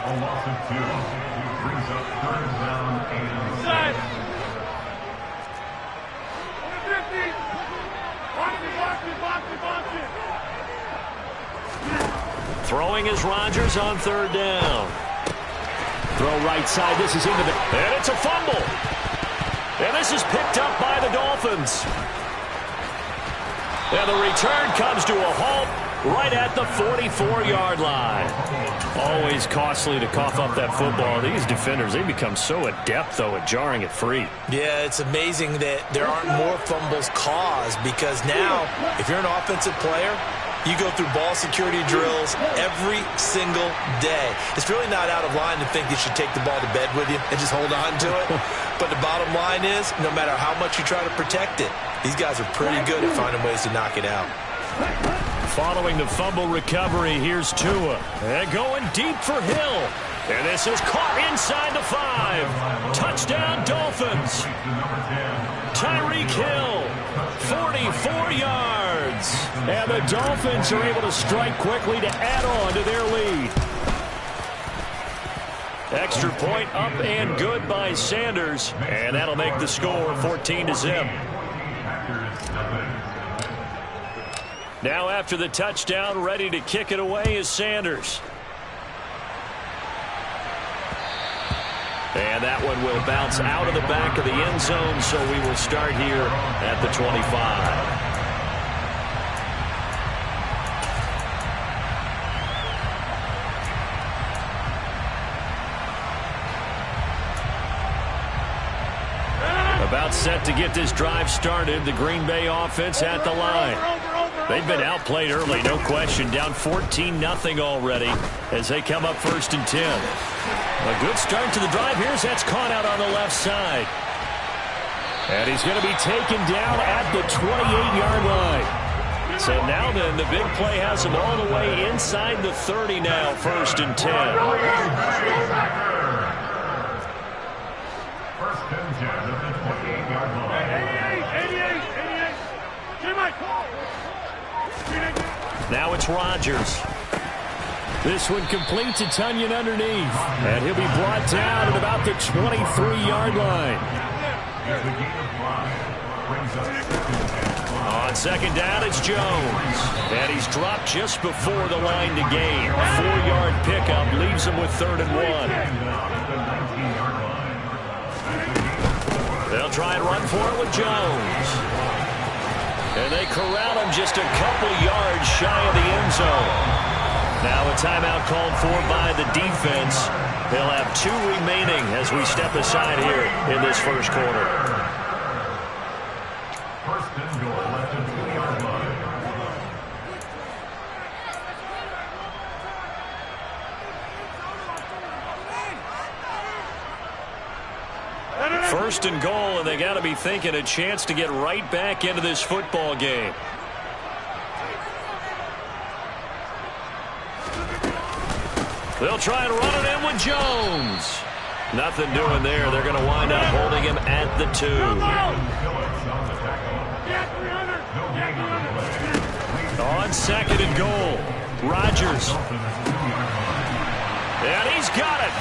Throwing is Rodgers on 3rd down. Throw right side. This is into the... And it's a fumble. And this is picked up by the Dolphins. And the return comes to a halt right at the 44-yard line. Always costly to cough up that football. These defenders, they become so adept, though, at jarring it free. Yeah, it's amazing that there aren't more fumbles caused because now, if you're an offensive player, you go through ball security drills every single day. It's really not out of line to think you should take the ball to bed with you and just hold on to it. But the bottom line is, no matter how much you try to protect it, these guys are pretty good at finding ways to knock it out. Following the fumble recovery, here's Tua. And going deep for Hill. And this is caught inside the 5. Touchdown, Dolphins. Tyreek Hill, 44 yards. And the Dolphins are able to strike quickly to add on to their lead. Extra point up and good by Sanders. And that'll make the score 14-0. Now after the touchdown, ready to kick it away is Sanders. And that one will bounce out of the back of the end zone, so we will start here at the 25. About set to get this drive started, the Green Bay offense at the line. They've been outplayed early, no question. Down 14-0 already as they come up 1st and 10. A good start to the drive here as that's caught out on the left side. And he's going to be taken down at the 28-yard line. So now then, the big play has him all the way inside the 30 now, 1st and 10. Now it's Rodgers. This one complete to Tunyon underneath. And he'll be brought down at about the 23-yard line. On 2nd down, it's Jones. And he's dropped just before the line to gain. A 4-yard pickup leaves him with 3rd and 1. They'll try and run for it with Jones. And they corral him just a couple yards shy of the end zone. Now a timeout called for by the defense. They'll have 2 remaining as we step aside here in this first quarter. First and goal at the 2-yard line. First and goal, and they got to be thinking a chance to get right back into this football game. They'll try and run it in with Jones. Nothing doing there. They're going to wind up holding him at the 2. On second and goal, Rodgers. And he's got it.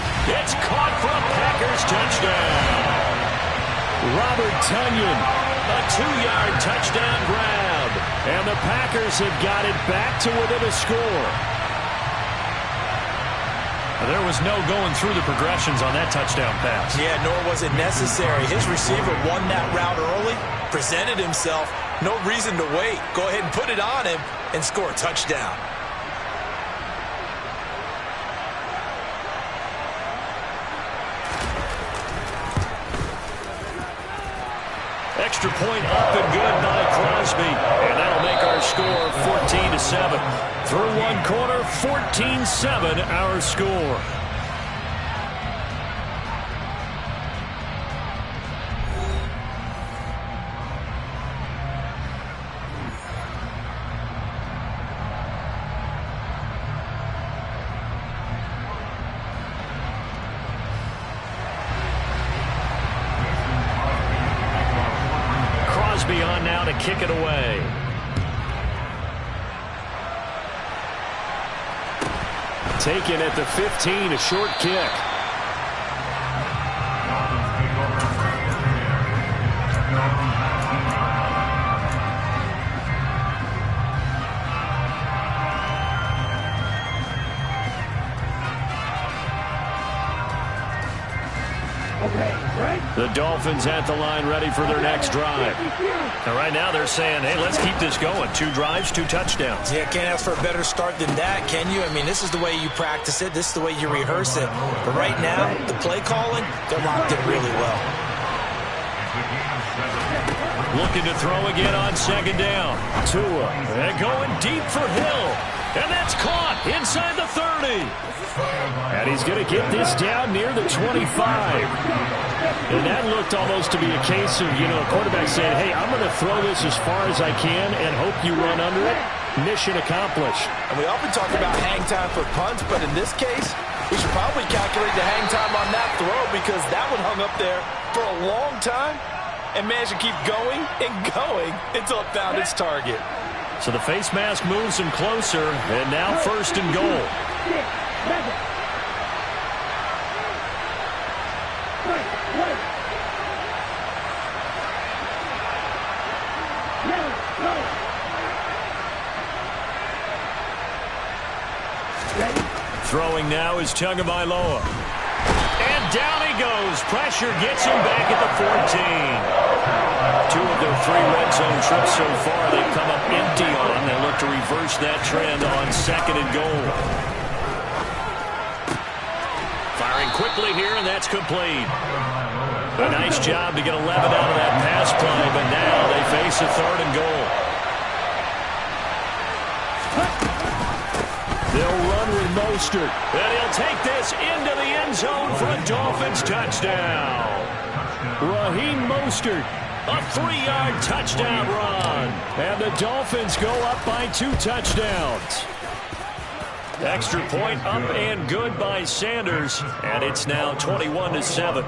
It's caught for a Packers touchdown. Robert Tonyan, a 2-yard touchdown grab. And the Packers have got it back to within a score. There was no going through the progressions on that touchdown pass. Yeah, nor was it necessary. His receiver won that route early, presented himself. No reason to wait. Go ahead and put it on him and score a touchdown. Extra point up and good by Crosby. And that'll make our score 14-7. Through one quarter, 14-7 our score. On now to kick it away. Taken at the 15, a short kick. The Dolphins at the line ready for their next drive. And right now they're saying, hey, let's keep this going. 2 drives, 2 touchdowns. Yeah, can't ask for a better start than that, can you? I mean, this is the way you practice it. This is the way you rehearse it. But right now, the play calling, they're locked in really well. Looking to throw again on second down. Tua, and going deep for Hill. And that's caught inside the 30. And he's going to get this down near the 25. And that looked almost to be a case of, a quarterback saying, hey, I'm going to throw this as far as I can and hope you run under it. Mission accomplished. And we often talk about hang time for punts, but in this case, we should probably calculate the hang time on that throw because that one hung up there for a long time and managed to keep going and going until it found its target. So the face mask moves him closer, and now first and goal. Throwing now is Tagovailoa. And down he goes. Pressure gets him back at the 14. 2 of their 3 red zone trips so far they've come up empty on. They look to reverse that trend on second and goal. Firing quickly here, and that's complete. A nice job to get 11 out of that pass play, but now they face a third and goal. They'll run with Mostert, and he'll take this into the end zone for a Dolphins touchdown. Raheem Mostert, a 3-yard touchdown run. And the Dolphins go up by 2 touchdowns. Extra point up and good by Sanders, and it's now 21-7.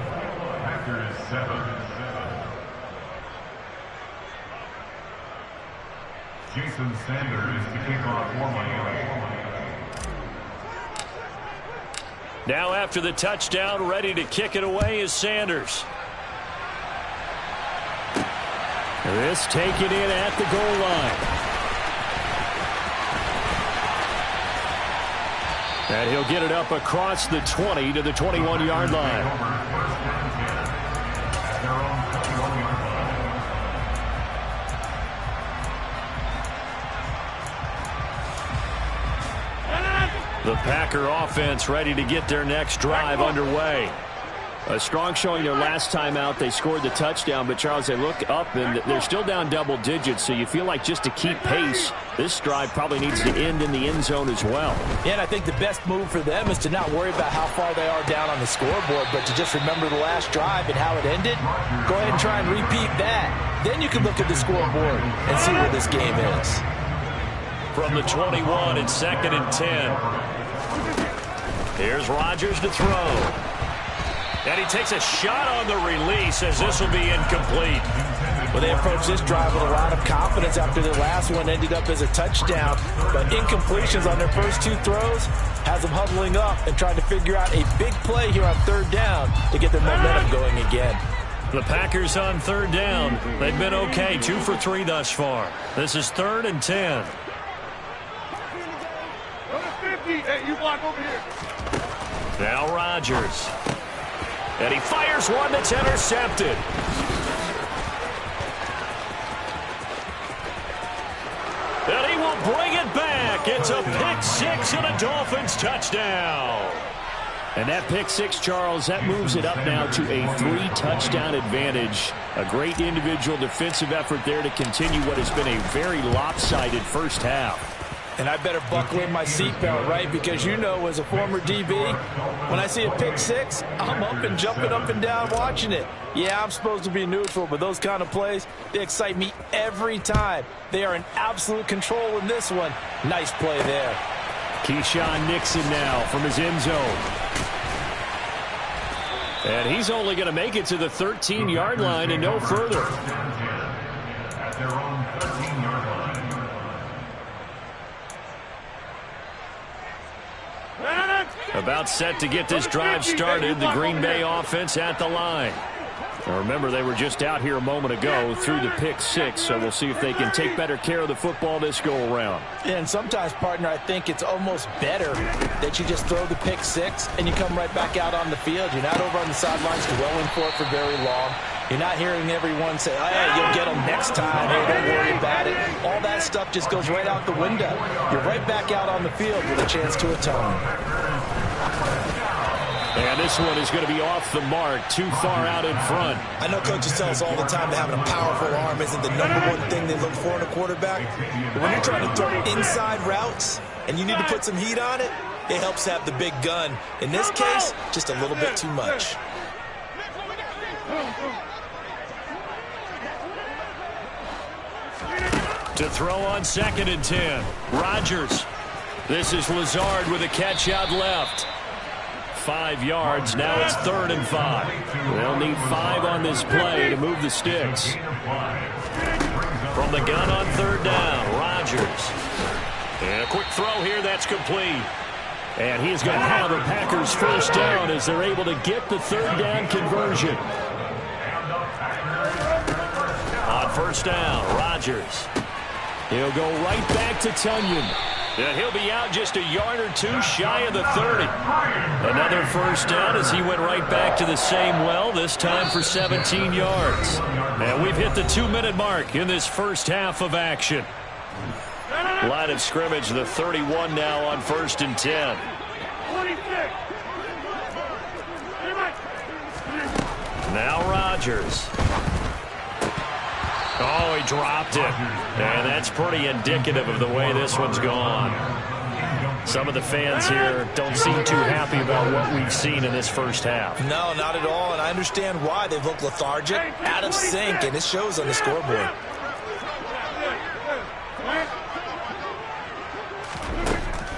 Packers 7. Jason Sanders to kick off for Miami. Now after the touchdown, ready to kick it away is Sanders. This taken in at the goal line. And he'll get it up across the 20 to the 21-yard line. Packer offense ready to get their next drive underway. A strong showing their last time out. They scored the touchdown, but Charles, they look up and they're still down double digits, so you feel like just to keep pace, this drive probably needs to end in the end zone as well. Yeah, and I think the best move for them is to not worry about how far they are down on the scoreboard, but to just remember the last drive and how it ended. Go ahead and try and repeat that. Then you can look at the scoreboard and see where this game is. From the 21, it's 2nd and 10. Here's Rodgers to throw. And he takes a shot on the release as this will be incomplete. Well, they approached this drive with a lot of confidence after their last one ended up as a touchdown. But incompletions on their first 2 throws has them huddling up and trying to figure out a big play here on 3rd down to get their momentum going again. The Packers on 3rd down. They've been okay, 2 for 3 thus far. This is 3rd and 10. Go to 50. Hey, you block over here. Now Rodgers. And he fires one that's intercepted. And he will bring it back. It's a pick 6 and a Dolphins touchdown. And that pick 6, Charles, that moves it up now to a 3-touchdown advantage. A great individual defensive effort there to continue what has been a very lopsided first half. And I better buckle in my seatbelt, right? Because you know, as a former DB, when I see a pick 6, I'm up and jumping up and down watching it. Yeah, I'm supposed to be neutral, but those kind of plays, they excite me every time. They are in absolute control in this one. Nice play there. Keyshawn Nixon now from his end zone. And he's only going to make it to the 13-yard line and no further. At their own 13-yard line. About set to get this drive started, the Green Bay offense at the line. Now remember, they were just out here a moment ago through the pick 6, so we'll see if they can take better care of the football this go-around. Yeah, and sometimes, partner, I think it's almost better that you just throw the pick 6 and you come right back out on the field. You're not over on the sidelines dwelling for it for very long. You're not hearing everyone say, hey, you'll get them next time. Hey, don't worry about it. All that stuff just goes right out the window. You're right back out on the field with a chance to atone. And this one is going to be off the mark, too far out in front. I know coaches tell us all the time that having a powerful arm isn't the #1 thing they look for in a quarterback. But when you're trying to throw inside routes and you need to put some heat on it, it helps to have the big gun. In this case, just a little bit too much. To throw on 2nd and 10. Rodgers. This is Lazard with a catch out left. 5 yards. Now it's 3rd and 5. They'll need 5 on this play to move the sticks. From the gun on 3rd down, Rodgers. And a quick throw here that's complete. And he is going to have the Packers first down as they're able to get the 3rd down conversion. On 1st down, Rodgers. He'll go right back to Tunyon. And he'll be out just a yard or 2 shy of the 30. Another first down as he went right back to the same well, this time for 17 yards. And we've hit the 2-minute mark in this first half of action. Line of scrimmage, the 31 now on 1st and 10. Now Rodgers. Oh, he dropped it. And that's pretty indicative of the way this one's gone. Some of the fans here don't seem too happy about what we've seen in this first half. No, not at all, and I understand why. They've looked lethargic, out of sync, and it shows on the scoreboard.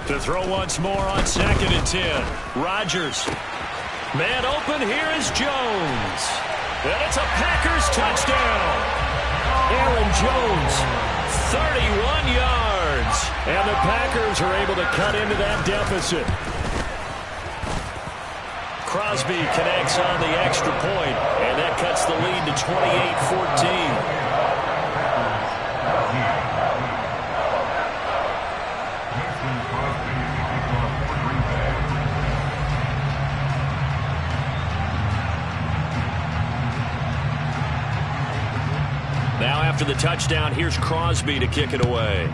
To throw once more on 2nd and 10. Rodgers. Man open, here is Jones. And it's a Packers touchdown. Aaron Jones, 31 yards. And the Packers are able to cut into that deficit. Crosby connects on the extra point, and that cuts the lead to 28-14. Now after the touchdown, here's Crosby to kick it away.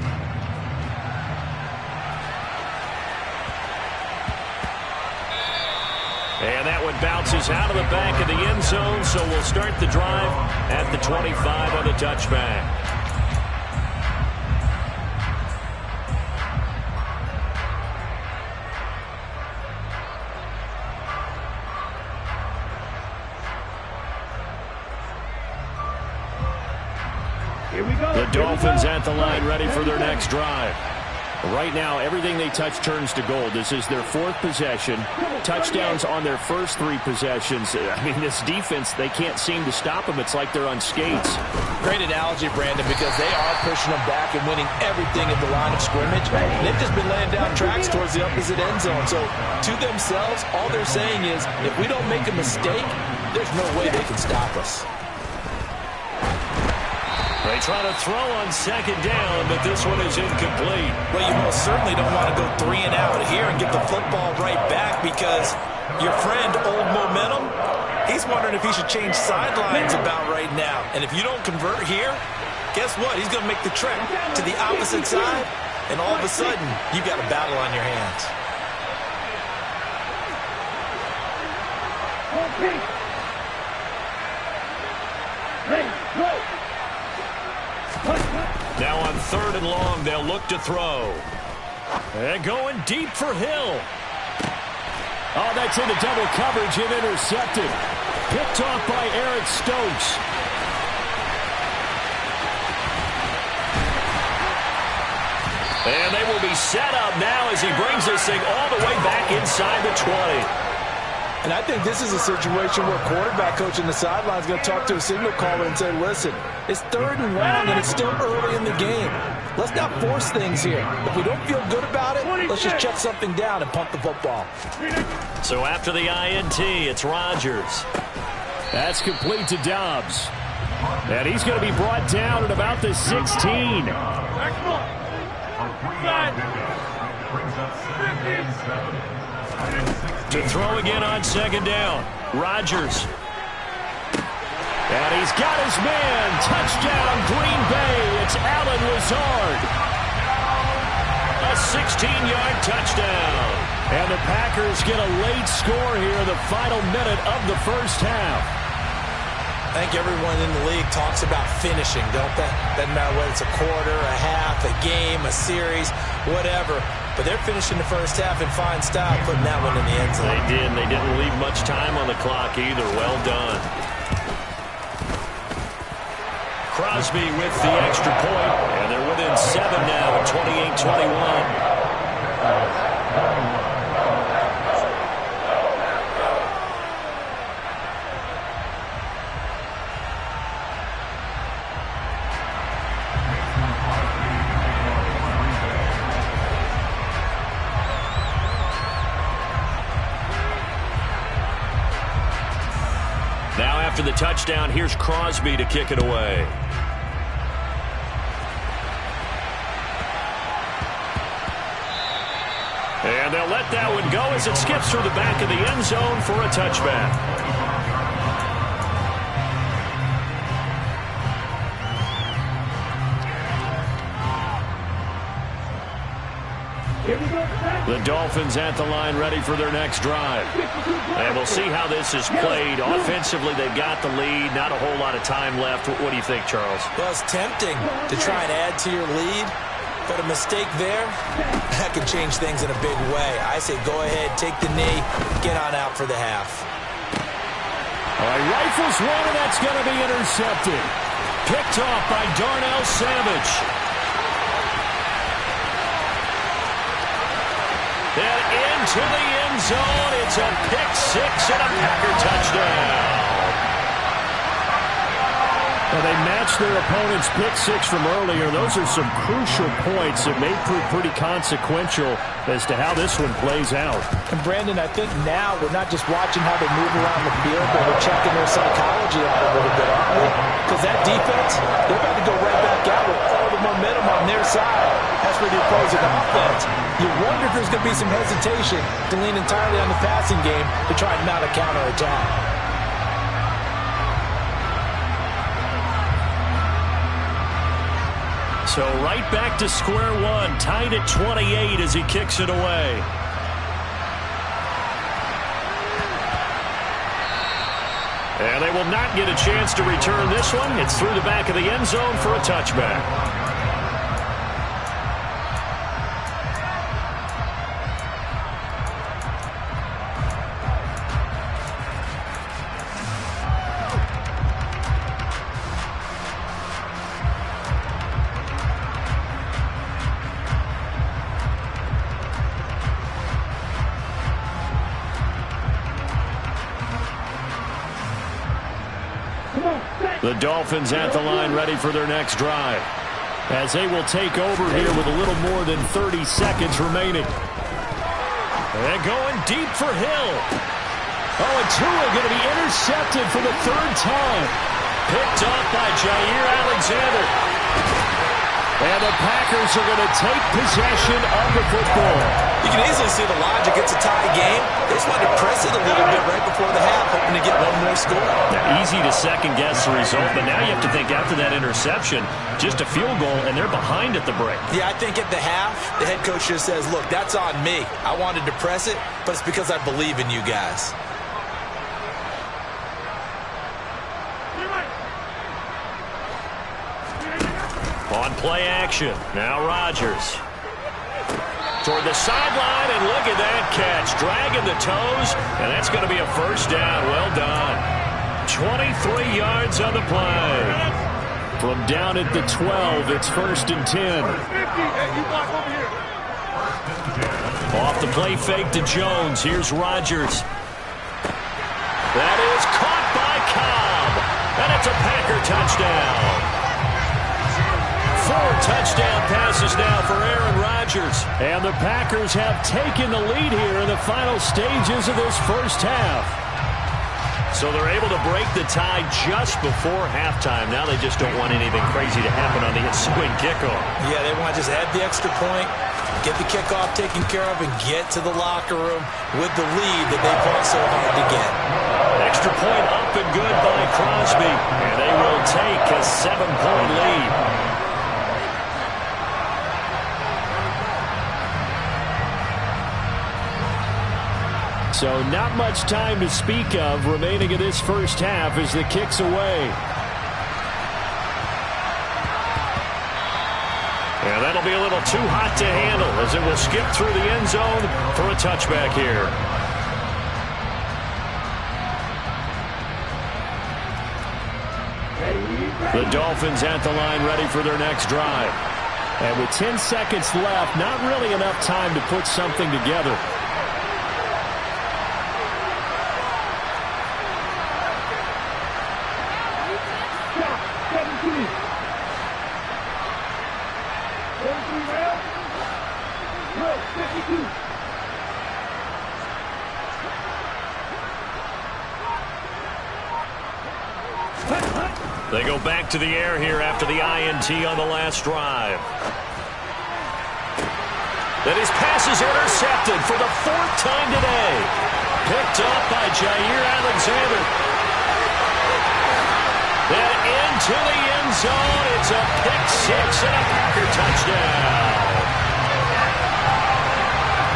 is out of the back of the end zone, so we'll start the drive at the 25 on the touchback. The Dolphins at the line ready for their next drive. Right now, everything they touch turns to gold. This is their 4th possession. Touchdowns on their first 3 possessions. I mean, this defense, they can't seem to stop them. It's like they're on skates. Great analogy, Brandon, because they are pushing them back and winning everything at the line of scrimmage. They've just been laying down tracks towards the opposite end zone. So, to themselves, all they're saying is, if we don't make a mistake, there's no way they can stop us. They try to throw on second down, but this one is incomplete. Well, you most certainly don't want to go 3 and out here and get the football right back because your friend, Old Momentum, he's wondering if he should change sidelines about right now. And if you don't convert here, guess what? He's going to make the trek to the opposite side, and all of a sudden, you've got a battle on your hands. Now on 3rd and long, they'll look to throw. And going deep for Hill. Oh, that's into double coverage and intercepted. Picked off by Eric Stokes. And they will be set up now as he brings this thing all the way back inside the 20. And I think this is a situation where quarterback coach in the sideline is going to talk to a signal caller and say, listen, it's 3rd and long and it's still early in the game. Let's not force things here. If we don't feel good about it, let's just check something down and punt the football. So after the INT, it's Rodgers. That's complete to Dobbs. And he's going to be brought down at about the 16. To throw again on second down. Rodgers. And he's got his man. Touchdown, Green Bay. It's Allen Lazard. A 16-yard touchdown. And the Packers get a late score here in the final minute of the first half. I think everyone in the league talks about finishing, don't they? Doesn't matter whether it's a quarter, a half, a game, a series, whatever. But they're finishing the first half in fine style, putting that one in the end zone. They did. They didn't leave much time on the clock either. Well done. Crosby with the extra point, and they're within 7 now at 28-21. After the touchdown, here's Crosby to kick it away. And they'll let that one go as it skips through the back of the end zone for a touchback. The Dolphins at the line ready for their next drive. And we'll see how this is played. Offensively, they've got the lead. Not a whole lot of time left. What do you think, Charles? Well, it's tempting to try and add to your lead, but a mistake there, that could change things in a big way. I say go ahead, take the knee, get on out for the half. All right, rifles one, and that's going to be intercepted. Picked off by Darnell Savage. And into the end zone, it's a pick-6 and a Packer touchdown. Well, they matched their opponent's pick-6 from earlier. Those are some crucial points that may prove pretty consequential as to how this one plays out. And, Brandon, I think now we're not just watching how they move around the field, but we're checking their psychology out a little bit, aren't we? Because that defense, they're about to go right back out with all the momentum on their side. That's for the opposing offense. You wonder if there's going to be some hesitation to lean entirely on the passing game to try and mount a counterattack. So right back to square one, tied at 28 as he kicks it away. they will not get a chance to return this one. It's through the back of the end zone for a touchback. The Dolphins at the line ready for their next drive, as they will take over here with a little more than 30 seconds remaining. And going deep for Hill. Oh, and Tua going to be intercepted for the third time. Picked up by Jair Alexander. And the Packers are going to take possession of the football. You can easily see the logic. It's a tie game. They just wanted to press it a little bit right before the half, hoping to get one more score. Now, easy to second-guess the result, but now you have to think after that interception, just a field goal, and they're behind at the break. Yeah, I think at the half, the head coach just says, look, that's on me. I wanted to press it, but it's because I believe in you guys. On play action, now Rodgers. Toward the sideline, and look at that catch. Dragging the toes, and that's going to be a first down. Well done. 23 yards on the play. From down at the 12, it's 1st and 10. Off the play fake to Jones. Here's Rodgers. That is caught by Cobb. And it's a Packer touchdown. 4 touchdown passes now for Aaron Rodgers. And the Packers have taken the lead here in the final stages of this first half. So they're able to break the tie just before halftime. Now they just don't want anything crazy to happen on the ensuing kickoff. Yeah, they want to just add the extra point, get the kickoff taken care of, and get to the locker room with the lead that they fought so hard to get. Extra point up and good by Crosby. And they will take a 7-point lead. So not much time to speak of remaining in this first half as the kick's away. And that'll be a little too hot to handle as it will skip through the end zone for a touchback here. The Dolphins at the line ready for their next drive. And with 10 seconds left, not really enough time to put something together. They go back to the air here after the INT on the last drive. Then his pass is intercepted for the 4th time today. Picked up by Jair Alexander. Then into the end zone. It's a pick 6 and a Packer touchdown.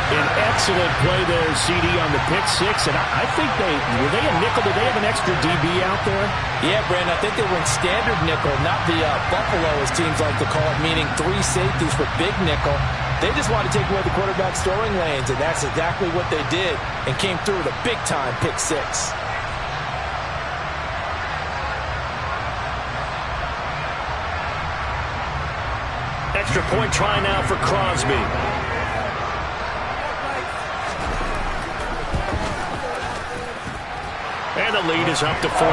An excellent play there, CD, on the pick 6. And I think were they a nickel? Did they have an extra DB out there? Yeah, Brandon, I think they were in standard nickel, not the Buffalo, as teams like to call it, meaning 3 safeties for big nickel. They just wanted to take away the quarterback's throwing lanes, and that's exactly what they did, and came through with a big-time pick 6. Extra point try now for Crosby. And the lead is up to 14.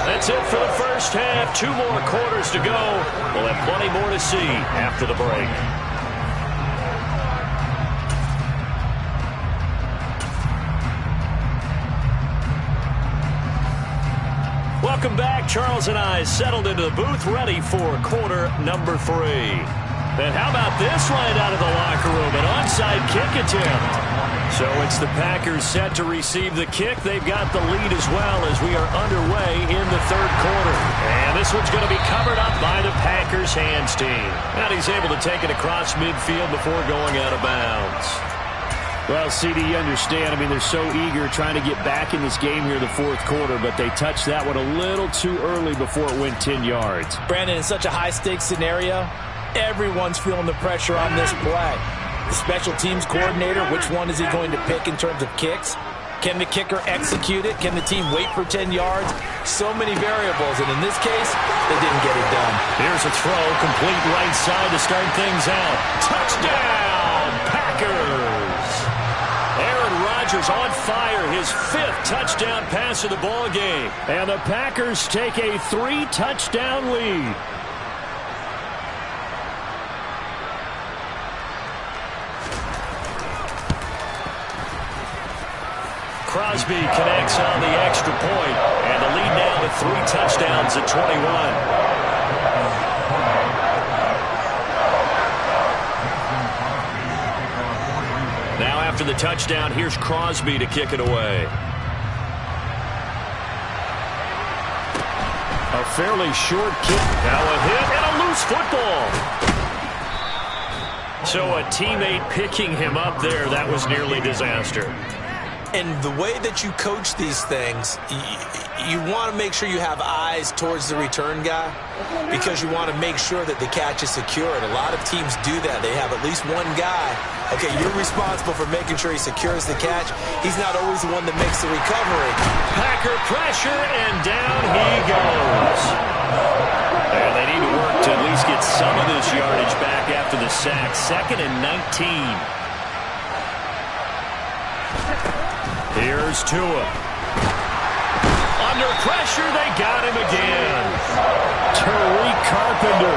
That's it for the first half. 2 more quarters to go. We'll have plenty more to see after the break. Welcome back. Charles and I settled into the booth, ready for quarter number 3. And how about this right out of the locker room? An onside kick attempt. So it's the Packers set to receive the kick. They've got the lead as well as we are underway in the 3rd quarter. And this one's going to be covered up by the Packers hands team. And he's able to take it across midfield before going out of bounds. Well, CD, you understand. I mean, they're so eager trying to get back in this game here in the fourth quarter, but they touched that one a little too early before it went 10 yards. Brandon, in such a high-stakes scenario, everyone's feeling the pressure on this play. The special teams coordinator, which one is he going to pick in terms of kicks? Can the kicker execute it? Can the team wait for 10 yards? So many variables, and in this case, they didn't get it done. Here's a throw, complete right side to start things out. Touchdown, Packers! Aaron Rodgers on fire, his 5th touchdown pass of the ball game. And the Packers take a 3-touchdown lead. Crosby connects on the extra point, and the lead now to 3 touchdowns at 21. Now after the touchdown, here's Crosby to kick it away. A fairly short kick. Now a hit and a loose football. So a teammate picking him up there, that was nearly disaster. And the way that you coach these things, you want to make sure you have eyes towards the return guy because you want to make sure that the catch is secured. A lot of teams do that. They have at least one guy. Okay, you're responsible for making sure he secures the catch. He's not always the one that makes the recovery. Packer pressure, and down he goes. And they need to work to at least get some of this yardage back after the sack. 2nd and 19. Here's Tua. Under pressure, they got him again. Tariq Carpenter.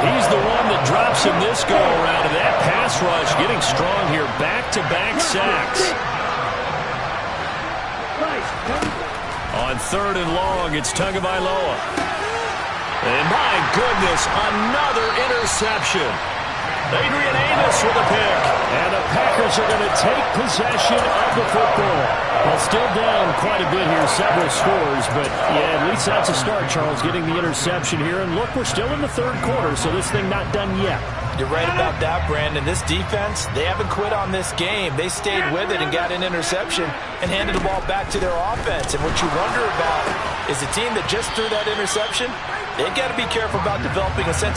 He's the one that drops him this go-around, and that pass rush getting strong here. Back-to-back sacks. On 3rd and long, it's Tagovailoa. And my goodness, another interception. Adrian Amos with a pick. And the Packers are going to take possession of the football. Well, still down quite a bit here, several scores, but yeah, at least that's a start, Charles, getting the interception here. And look, we're still in the 3rd quarter, so this thing not done yet. You're right about that, Brandon. This defense, they haven't quit on this game. They stayed with it and got an interception and handed the ball back to their offense. And what you wonder about is the team that just threw that interception, they've got to be careful about developing a sense of